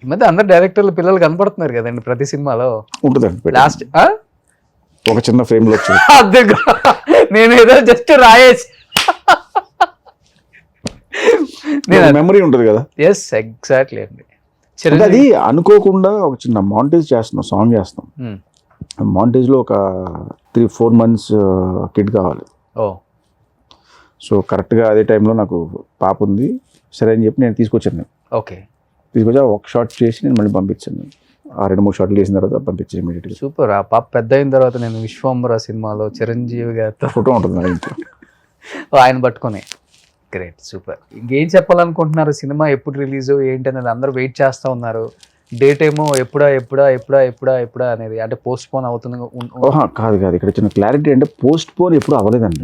ఈ మధ్య అందరు డైరెక్టర్లు పిల్లలు కనపడుతున్నారు కదండి ప్రతి సినిమాలో. ఉంటుందండి లాస్ట్ ఒక చిన్న ఫ్రేమ్ లో నేను ఏదో జస్ట్ రాయేసి మెమరీ ఉంటుంది కదా. ఎస్, ఎగ్జాక్ట్లీ అండి. అది అనుకోకుండా ఒక చిన్న మాంటేజ్ చేస్తున్నాం, సాంగ్ చేస్తాం. మాంటేజ్ లో ఒక 3-4 months కిడ్ కావాలి. సో కరెక్ట్గా అదే టైంలో నాకు పాప ఉంది, సరే అని చెప్పి నేను తీసుకొచ్చాను. ఓకే. తీసుకొచ్చా ఒక షాట్ చేసి నేను మళ్ళీ పంపించాను. 2-3 షాట్లు వేసిన తర్వాత పంపించాను ఇమీడియట్గా. సూపర్. ఆ పాప పెద్ద అయిన తర్వాత నేను విశ్వంబర సినిమాలో చిరంజీవి గారితో ఫోటో ఉంటుంది నా ఇంట్లో, ఆయన పట్టుకొని. Great, super. ఇంకేం చెప్పాలనుకుంటున్నారు? సినిమా ఎప్పుడు రిలీజ్ ఏంటి అనేది అందరూ వెయిట్ చేస్తూ ఉన్నారు. డేట్ ఏమో ఎప్పుడా అనేది, అంటే పోస్ట్ పోన్ అవుతుంది. కాదు, ఇక్కడ చిన్న క్లారిటీ అంటే పోస్ట్ పోన్ ఎప్పుడు అవ్వలేదండి.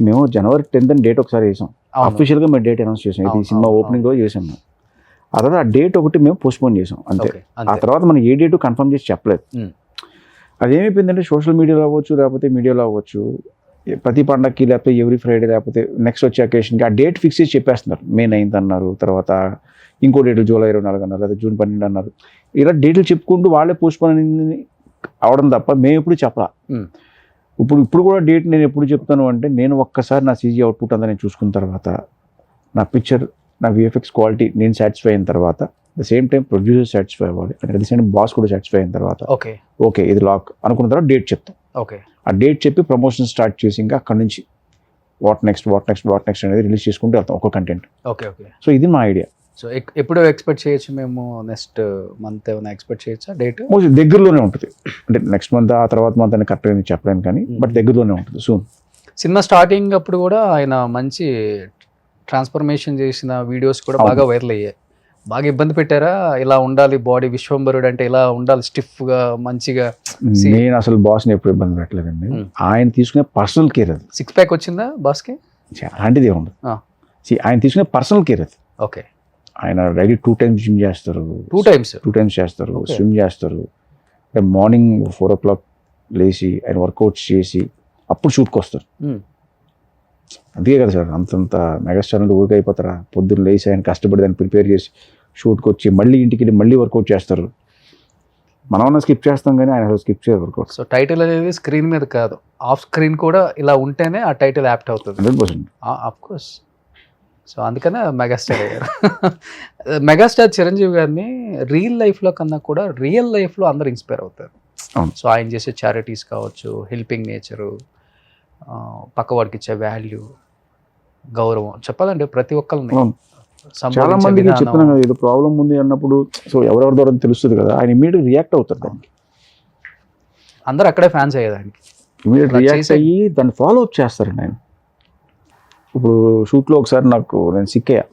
మేము January 10th అని డేట్ ఒకసారి వేసాం, అవును. అఫీషియల్గా మేము డేట్ అనౌన్స్ చేసాం, ఇది అవును, సినిమా అవును, ఓపెనింగ్ రోజు చేసాం మేము. ఆ తర్వాత ఆ డేట్ ఒకటి మేము పోస్ట్పోన్ చేసాం అంతే. Okay, ఆ అంతే. తర్వాత మనం ఏ డేటు కన్ఫర్మ్ చేసి చెప్పలేదు. Hmm. అదేమైపోయిందంటే సోషల్ మీడియాలో అవ్వచ్చు లేకపోతే మీడియాలో అవ్వచ్చు, ప్రతి పండగకి లేకపోతే ఎవ్రీ ఫ్రైడే లేకపోతే నెక్స్ట్ వచ్చే అకేషన్కి ఆ డేట్ ఫిక్స్ చేసి చెప్పేస్తున్నారు. May 9th అన్నారు, తర్వాత ఇంకో డేట్ July 24 అన్నారు, లేదా June 12 అన్నారు. ఇలా డేట్లు చెప్పుకుంటూ వాళ్ళే పోస్ట్పోన్ అవడం తప్ప మేము ఎప్పుడు చెప్పలా. Hmm. ఇప్పుడు కూడా డేట్ నేను ఎప్పుడు చెప్తాను అంటే, నేను ఒక్కసారి నా CG అవుట్పుట్ అంతా నేను చూసుకున్న తర్వాత, నా పిక్చర్, నా VFX క్వాలిటీ నేను సాటిస్ఫై అయిన తర్వాత, the same time producer satisfy అవ్వాలి, at the same time boss కూడా సాటిస్ఫై అయిన తర్వాత ఓకే ఇది లాక్ అనుకున్న తర్వాత డేట్ చెప్తాం. ఓకే, ఆ డేట్ చెప్పి ప్రమోషన్ స్టార్ట్ చేసి ఇంకా అక్కడ నుంచి వాట్ నెక్స్ట్ అనేది రిలీజ్ చేసుకుంటూ వెళ్తాం ఒక కంటెంట్. Okay, okay. సో ఇది మా ఐడియా. సో ఎప్పుడు ఎక్స్పెక్ట్ చేయొచ్చు మేము? నెక్స్ట్ మంత్ ఏమైనా ఎక్స్పెక్ట్ చేయొచ్చా డేట్? మోస్ట్లీ దగ్గరలోనే ఉంటుంది, అంటే నెక్స్ట్ మంత్ ఆ తర్వాత మంత్ అని కరెక్ట్గా చెప్పలేను కానీ బట్ దగ్గరలోనే ఉంటుంది సూన్. సినిమా స్టార్టింగ్ అప్పుడు కూడా ఆయన మంచి ట్రాన్స్ఫర్మేషన్ చేసిన వీడియోస్ కూడా బాగా వైరల్ అయ్యాయి. బాగా ఇబ్బంది పెట్టారా? ఇలా ఉండాలి బాడీ, విశ్వంబరుడు అంటే ఇలా ఉండాలి, స్టిఫ్గా మంచిగా. నేను అసలు బాస్ని ఎప్పుడు ఇబ్బంది పెట్టలేదండి. ఆయన తీసుకునే పర్సనల్ కేర్ అది. 6 ప్యాక్ వచ్చిందా బాస్కి? అలాంటిది ఏముండదు. ఆయన తీసుకునే పర్సనల్ కేర్ అది. ఓకే. ఆయన డైలీ 2 times జిమ్ చేస్తారు, 2 times చేస్తారు, స్విమ్ చేస్తారు. మార్నింగ్ 4 o'clock లేచి ఆయన వర్కౌట్స్ చేసి అప్పుడు షూట్కి వస్తారు. అందుకే కదా సార్ అంతంత మెగాస్టార్ నుండి ఊరికి అయిపోతారా? పొద్దున్న లేచి ఆయన కష్టపడి దాన్ని ప్రిపేర్ చేసి షూట్కి వచ్చి మళ్ళీ ఇంటికి వెళ్ళి మళ్ళీ వర్కౌట్ చేస్తారు. మనం స్కిప్ చేస్తాం కానీ ఆయన స్కిప్ చేయరు వర్కౌట్. సో టైటిల్ అనేది స్క్రీన్ మీద కాదు, ఆఫ్ స్క్రీన్ కూడా ఇలా ఉంటేనే ఆ టైటిల్ యాప్ట్ అవుతుంది. 100%. Of course. సో అందుకనే మెగాస్టార్ అయ్యారు. మెగాస్టార్ చిరంజీవి గారిని రియల్ లైఫ్లో కన్నా కూడా రియల్ లైఫ్లో అందరు ఇన్స్పైర్ అవుతారు. సో ఆయన చేసే చారిటీస్ కావచ్చు, హెల్పింగ్ నేచరు, పక్కవాడికి ఇచ్చే వాల్యూ, గౌరవం, చెప్పాలంటే ప్రతి ఒక్కరిని చాలా మందికి చెప్తున్నాం కదా, ఏదో ప్రాబ్లం ఉంది అన్నప్పుడు సో ఎవరెవరి ద్వారా తెలుస్తుంది కదా, ఆయన ఇమీడియట్ రియాక్ట్ అవుతారు దానికి. అందరు అక్కడే ఫ్యాన్స్ అయ్యేదానికి ఇమీడియట్ రియాక్ట్ అయ్యి దాన్ని ఫాలో అప్ చేస్తారండి ఆయన. ఇప్పుడు షూట్లో ఒకసారి నేను సిక్ అయ్యా,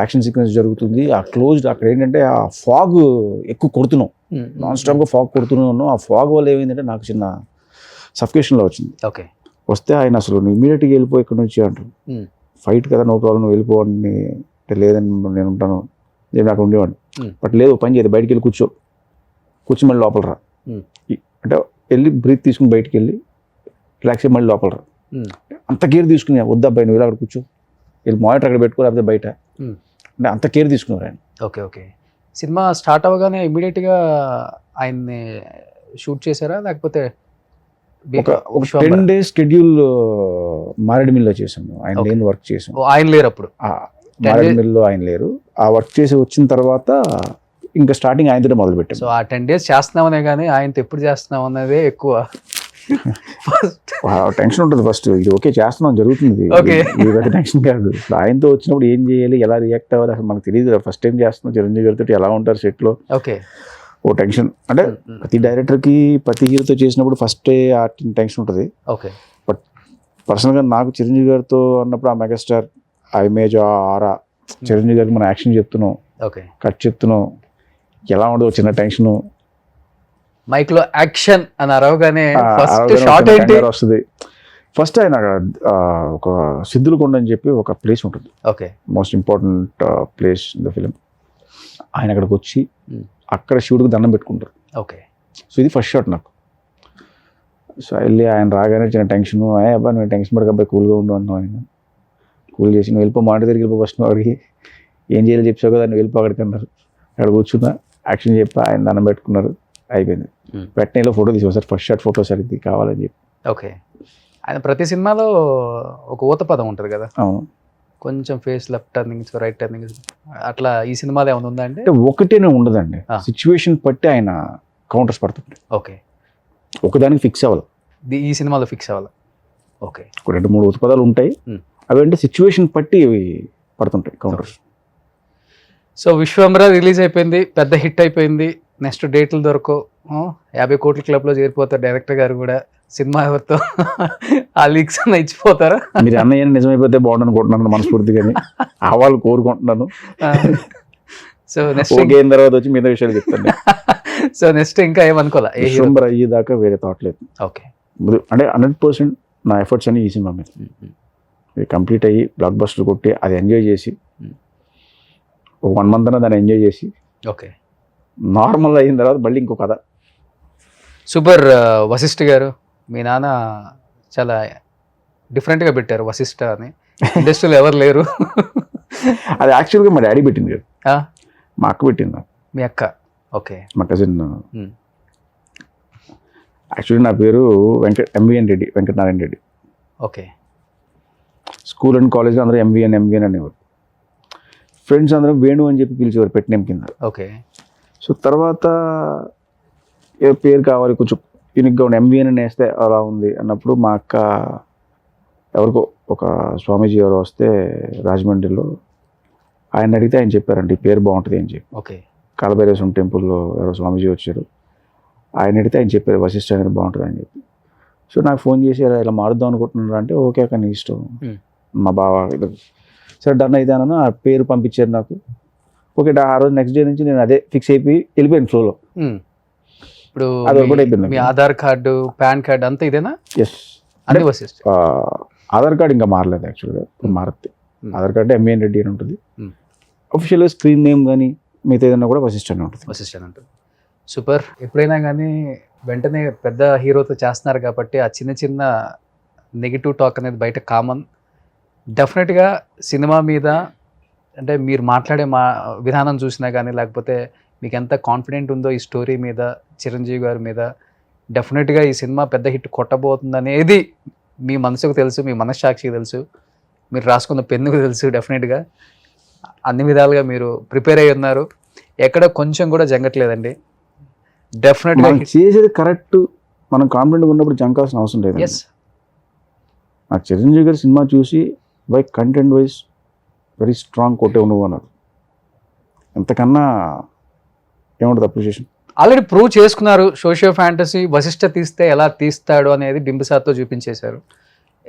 యాక్షన్ సీక్వెన్స్ జరుగుతుంది, ఆ క్లోజ్డ్ అక్కడ ఏంటంటే ఆ ఫాగ్ ఎక్కువ కొడుతున్నాం, నాన్ స్టాప్గా ఫాగ్ కొడుతున్నాను. ఆ ఫాగ్ వల్ల ఏమైందంటే నాకు చిన్న సఫికేషన్లో వచ్చింది. ఓకే. వస్తే ఆయన అసలు ఇమీడియట్గా వెళ్ళిపో ఇక్కడ నుంచి అంటారు. ఫైట్ కదా, నో ప్రాబ్లం, నువ్వు వెళ్ళిపోవాడిని అంటే లేదని నేను ఉంటాను, నేను అక్కడ ఉండేవాడిని. బట్ లేదు, పని చేయదు, బయటికి వెళ్ళి కూర్చో మళ్ళీ లోపల రా అంటే వెళ్ళి బ్రీత్ తీసుకుని బయటికి వెళ్ళి రిలాక్స్ అయ్యి మళ్ళీ లోపల రా. అంత కేర్ తీసుకుని వద్దా అబ్బాయి నువ్వు ఇలా అక్కడ కూర్చో, వెళ్ళి మానిటర్ అక్కడ పెట్టుకో లేకపోతే బయట అంటే అంత కేర్ తీసుకున్నారు ఆయన. Okay, okay. సినిమా స్టార్ట్ అవ్వగానే ఇమీడియట్గా ఆయన్ని షూట్ చేశారా లేకపోతే ఒక 10 days షెడ్యూల్ మారేడుమిల్లో చేసాం, ఆయన లేని వర్క్ చేసాం. ఆయన లేరు అప్పుడు? మారేడుమిల్లో ఆయన లేరు. ఆ వర్క్ చేసి వచ్చిన తర్వాత ఇంకా స్టార్టింగ్ ఆయనతో మొదలు పెట్టాం. సో ఆ 10 days చేస్తున్నామనే కానీ ఆయనతో ఎప్పుడు చేస్తున్నాం అన్నదే ఎక్కువ టెన్షన్ ఉంటుంది. ఫస్ట్ ఇది ఓకే చేస్తున్నాం జరుగుతుంది, టెన్షన్ కాదు. ఆయనతో వచ్చినప్పుడు ఏం చేయాలి, ఎలా రియాక్ట్ అవ్వాలి అసలు మనకు తెలియదు. ఫస్ట్ టైం చేస్తున్నాం, చిరంజీవి గారితో ఎలా ఉంటారు సెట్లో, ఓకే, ఓ టెన్షన్. అంటే ప్రతి డైరెక్టర్కి ప్రతి హీరోతో చేసినప్పుడు ఫస్ట్ ఆ టెన్షన్ ఉంటుంది. ఓకే. బట్ పర్సనల్గా నాకు చిరంజీవి గారితో అన్నప్పుడు ఆ మెగాస్టార్, ఆ ఇమేజ్, ఆ ఆరా, చిరంజీవి గారికి మనం యాక్షన్ చెప్తున్నాం, ఓకే, కట్ చెప్తున్నాం, ఎలా ఉండదు చిన్న టెన్షన్. మైక్ లో యాక్షన్ అని అరవగానే ఫస్ట్ షాట్ ఏంటి వస్తుంది? ఫస్ట్ ఆయన ఒక సిద్ధులకొండ అని చెప్పి ఒక ప్లేస్ ఉంటుంది, okay, most important place in the film. ఆయన అక్కడికి వచ్చి అక్కడ శివుడికి దండం పెట్టుకుంటారు. ఓకే. సో ఇది ఫస్ట్ షాట్ నాకు. సో వెళ్ళి ఆయన రాగానే చిన్న టెన్షన్, అబ్బాయి నువ్వు టెన్షన్ పడక అబ్బాయి కూల్గా ఉండు అన్నావు. ఆయన కూల్ చేసి నువ్వు వెళ్ళిపో, మాట దగ్గరికి వెళ్ళిపో, ఫస్ట్ నువ్వు అడిగి ఏం చేయాలి చెప్పావు కదా, నువ్వు వెళ్ళిపో అక్కడికి అన్నారు. అక్కడ కూర్చున్నా, యాక్షన్ చెప్పి ఆయన దండం పెట్టుకున్నారు, అయిపోయింది. వెంటనే ఫోటో తీసుకో, ఫస్ట్ షాట్ ఫోటో సార్ ఇది కావాలని చెప్పి. ఓకే. ఆయన ప్రతి సినిమాలో ఒక ఊత పదం ఉంటుంది కదా, అవును, కొంచెం face left turnings right turnings, అట్లా ఈ సినిమాలో ఏమైనా ఉందా అంటే? ఒకటేనే ఉండదండి, సిచ్యువేషన్ బట్టి ఆయన కౌంటర్స్ పడుతుంది. ఓకే. ఒకదానికి ఫిక్స్ అవ్వాలి, ఈ సినిమాలో ఫిక్స్ అవ్వాలి. ఓకే. 2-3 ఉత్పదాలు ఉంటాయి, అవి అంటే సిచ్యువేషన్ బట్టి అవి పడుతుంటాయి కౌంటర్స్. సో విశ్వంబర రిలీజ్ అయిపోయింది, పెద్ద హిట్ అయిపోయింది. నెక్స్ట్ డేట్లు దొరకవు, 50 కోట్ల క్లబ్లో చేరిపోతారు డైరెక్టర్ గారు కూడా. సినిమా ఎవరితో ఆ లీక్స్ అన్న ఇచ్చిపోతారా? మీరు అన్నయ్య నిజమైపోతే బాగుండు అనుకుంటున్నాను మనస్ఫూర్తిగాని, అవ్వాలి కోరుకుంటున్నాను. సో నెక్స్ట్ అయిన తర్వాత వచ్చి మిగతా విషయాలు చెప్తాను. సో నెక్స్ట్ ఇంకా ఏమనుకోలే, విశ్వంబర అయ్యేదాకా వేరే థాట్ లేదు. ఓకే. అంటే 100% నా ఎఫర్ట్స్ అన్ని ఈ సినిమా మీద. ఇది కంప్లీట్ అయ్యి బ్లాక్ బస్టర్ కొట్టి అది ఎంజాయ్ చేసి ఒక 1 month దాన్ని ఎంజాయ్ చేసి ఓకే, నార్మల్ అయిన తర్వాత మళ్ళీ ఇంకో కథ. సూపర్. వశిష్ఠ గారు, మీ నాన్న చాలా డిఫరెంట్గా పెట్టారు వశిష్ఠ అని, ఇండస్ట్రీలో ఎవరు లేరు. అది యాక్చువల్గా మా డాడీ పెట్టింది కదా, ఆ, మా అక్క పెట్టింది నాకు, మీ అక్క. ఓకే. మా కజిన్. యాక్చువల్లీ నా పేరు MVN Reddy, Venkatanarayana Reddy. Okay. School and కాలేజ్లో అందరూ ఎంవిఎన్ అనేవారు. ఫ్రెండ్స్ అందరూ వేణు అని చెప్పి పిలిచేవారు పెట్టి నేమ్ కింద. ఓకే. సో తర్వాత పేరు కావాలి కొంచెం యూనిక్గా ఉండి ఎంవిఎన్ అని వేస్తే అలా ఉంది అన్నప్పుడు మా అక్క ఎవరికో ఒక స్వామీజీ ఎవరో వస్తే రాజమండ్రిలో ఆయన అడిగితే ఆయన చెప్పారండి ఈ పేరు బాగుంటుంది అని చెప్పి. ఓకే. కాలభైరవేశ్వరం టెంపుల్లో ఎవరో స్వామీజీ వచ్చారు, ఆయన అడిగితే ఆయన చెప్పారు వశిష్ఠ అనేది బాగుంటుంది అని చెప్పి. సో నాకు ఫోన్ చేసి ఇలా మారుద్దాం అనుకుంటున్నారు అంటే ఓకే అక్క నీ ఇష్టం. మా బావ సరే డన్ అయితే అన్నాను, ఆ పేరు పంపించారు నాకు. ఓకే, ఆ రోజు నెక్స్ట్ డే నుంచి నేను అదే ఫిక్స్ అయిపోయి వెళ్ళిపోయాను ఫ్లోలో. ఇప్పుడు అది ఒకటి అయిపోయింది. మీ ఆధార్ కార్డు, పాన్ కార్డు అంతా ఇదేనా? ఎస్. అన్ని వశిష్ఠ. ఆధార్ కార్డు ఇంకా మారలేదు యాక్చువల్గా, మారుతుంది. ఆధార్ కార్డు ఎంవిఎన్ రెడ్డి అని ఉంటుంది. అఫీషియల్గా స్క్రీన్ నేమ్ కానీ మిగతా ఏదైనా కూడా వశిష్ఠ అని ఉంటుంది. వశిష్ఠ అని ఉంటుంది. సూపర్. ఎప్పుడైనా కానీ వెంటనే పెద్ద హీరోతో చేస్తున్నారు కాబట్టి ఆ చిన్న చిన్న నెగిటివ్ టాక్ అనేది బయట కామన్. డెఫినెట్గా సినిమా మీద అంటే మీరు మాట్లాడే విధానం చూసినా కానీ లేకపోతే మీకు ఎంత కాన్ఫిడెంట్ ఉందో ఈ స్టోరీ మీద, చిరంజీవి గారి మీద, డెఫినెట్గా ఈ సినిమా పెద్ద హిట్ కొట్టబోతుంది అనేది మీ మనసుకు తెలుసు, మీ మనస్సాక్షికి తెలుసు, మీరు రాసుకున్న పెన్నుకు తెలుసు. డెఫినెట్గా అన్ని విధాలుగా మీరు ప్రిపేర్ అయ్యి ఉన్నారు, ఎక్కడ కొంచెం కూడా జంగట్లేదండి. డెఫినెట్గా చేసేది కరెక్ట్, మనం కాన్ఫిడెంట్గా ఉన్నప్పుడు జంకాల్సిన అవసరం లేదు. ఎస్. నాకు చిరంజీవి గారి సినిమా చూసి by content wise very strong కొట్టే నువ్వు అన్నారు. ఎంతకన్నా ఏముంటుంది అప్రిషియేషన్. ఆల్రెడీ ప్రూవ్ చేసుకున్నారు. సోషియో ఫ్యాంటసీ వశిష్ఠ తీస్తే ఎలా తీస్తాడు అనేది బింబిసార్తో చూపించేశారు.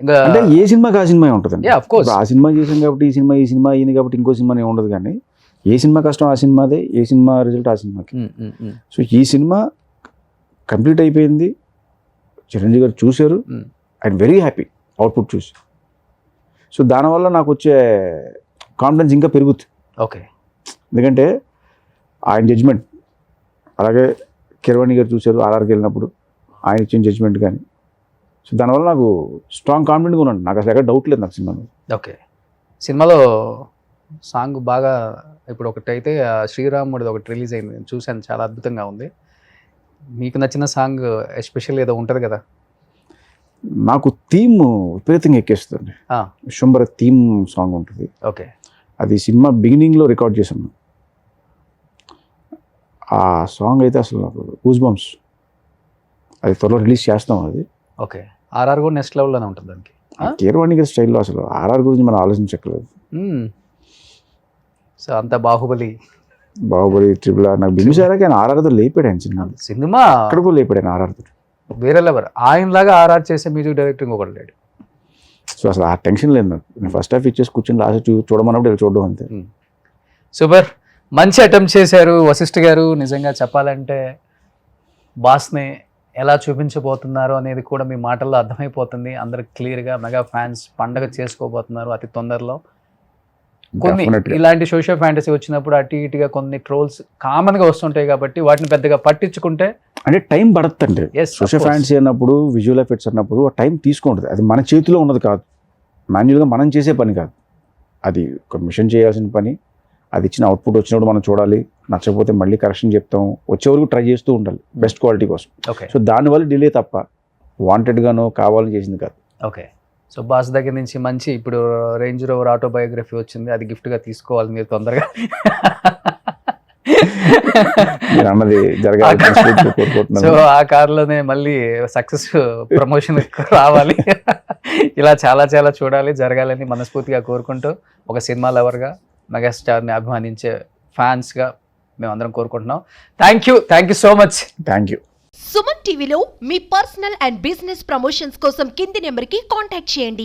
ఇంకా అంటే ఏ సినిమాకి ఆ సినిమా ఉంటుందండి. ఆఫ్ కోర్స్ ఆ సినిమా చేసాం కాబట్టి ఈ సినిమా అయింది కాబట్టి ఇంకో సినిమా ఉండదు. కానీ ఏ సినిమా కష్టం ఆ సినిమాదే, ఏ సినిమా రిజల్ట్ ఆ సినిమాకి. సో ఈ సినిమా కంప్లీట్ అయిపోయింది, చిరంజీవి గారు చూశారు, ఐఎమ్ వెరీ హ్యాపీ అవుట్పుట్ చూసి. సో దానివల్ల నాకు వచ్చే కాన్ఫిడెన్స్ ఇంకా పెరుగుతుంది. ఓకే. ఎందుకంటే ఆయన జడ్జ్మెంట్, అలాగే కిరవాణి గారు చూశారు ఆర్ఆర్కి వెళ్ళినప్పుడు ఆయన ఇచ్చిన జడ్జ్మెంట్ కానీ. సో దానివల్ల నాకు స్ట్రాంగ్ కాన్ఫిడెంట్గా ఉన్నాను, నాకు అసలు ఎక్కడ డౌట్ లేదు నాకు సినిమా మీద. ఓకే. సినిమాలో సాంగ్ బాగా ఇప్పుడు ఒకటైతే శ్రీరాముడిది ఒకటి రిలీజ్ అయింది, నేను చూశాను, చాలా అద్భుతంగా ఉంది. మీకు నచ్చిన సాంగ్ ఎస్పెషల్ ఏదో ఉంటుంది కదా? నాకు థీమ్ విపరీతంగా ఎక్కేస్తుంది. విశ్వంబర థీమ్ సాంగ్ ఉంటుంది. ఓకే. అది సినిమా బిగినింగ్లో రికార్డ్ చేశాను. ఆ సాంగ్ అయితే అసలు నాకు గూస్ బంప్స్. అది త్వరలో రిలీజ్ చేస్తాం అది. ఓకే. ఆర్ఆర్ కూడా నెక్స్ట్ లెవెల్లోనే ఉంటుంది దానికి. కీరవాణి గారి స్టైల్లో అసలు ఆర్ఆర్ గురించి మనం ఆలోచించక్కర్లేదు. సో అంత బాహుబలి ట్రిపుల్ ఆర్ నాకు బింబిసారాకి ఆయన ఆర్ఆర్తో లేపాడు. ఆయన సినిమా అక్కడికో లేపాడు ఆయన ఆర్ఆర్తో. వేరే లెవెల్. ఆయనలాగా ఆర్ఆర్ చేసే మ్యూజిక్ డైరెక్టర్ ఇంకొకటి లేడు. సో అసలు ఆ టెన్షన్ లేదు నాకు. నేను ఫస్ట్ హాఫ్ ఇచ్చేసి కూర్చొని లాస్ట్ చూడమన్నప్పుడు చూడడం అంతే. సూపర్. మంచి అటెంప్ట్ చేశారు వశిష్ఠ గారు. నిజంగా చెప్పాలంటే బాస్ని ఎలా చూపించబోతున్నారు అనేది కూడా మీ మాటల్లో అర్థమైపోతుంది. అందరికి క్లియర్గా మెగా ఫ్యాన్స్ పండగ చేసుకోబోతున్నారు అతి తొందరలో. కొన్ని ఇలాంటి సోషల్ ఫ్యాంటసీ వచ్చినప్పుడు అటు ఇటుగా కొన్ని ట్రోల్స్ కామన్గా వస్తుంటాయి కాబట్టి వాటిని పెద్దగా పట్టించుకుంటే అంటే టైం పడుతుందండి. సోషల్ ఫ్యాంటసీ అన్నప్పుడు, విజువల్ ఎఫెక్ట్స్ అన్నప్పుడు ఆ టైం తీసుకుంటుంది. అది మన చేతిలో ఉన్నది కాదు, మాన్యువల్గా మనం చేసే పని కాదు. అది ఒక మిషన్ చేయాల్సిన పని. అది ఇచ్చిన అవుట్పుట్ వచ్చినప్పుడు మనం చూడాలి, నచ్చకపోతే మళ్ళీ కరెక్షన్ చెప్తాం, వచ్చే వరకు ట్రై చేస్తూ ఉండాలి బెస్ట్ క్వాలిటీ కోసం. ఓకే. సో దానివల్ల డిలే తప్ప వాంటెడ్గానో కావాలని చేసింది కాదు. ఓకే. సో బాస్ దగ్గర నుంచి మంచి ఇప్పుడు రేంజ్ రోవర్ ఆటోబయోగ్రఫీ వచ్చింది, అది గిఫ్ట్గా తీసుకోవాలి మీరు తొందరగా. అన్నది జరగాలి. సో ఆ కార్లోనే మళ్ళీ సక్సెస్ ప్రమోషన్ రావాలి. ఇలా చాలా చాలా చూడాలి, జరగాలని మనస్ఫూర్తిగా కోరుకుంటూ ఒక సినిమా లవర్గా, మెగాస్టార్ని అభిమానించే ఫ్యాన్స్గా మేమందరం కోరుకుంటున్నాం. Thank you so much. Thank you. Suman టీవీలో మీ పర్సనల్ అండ్ బిజినెస్ ప్రమోషన్స్ కోసం కింది నెంబర్కి కాంటాక్ట్ చేయండి.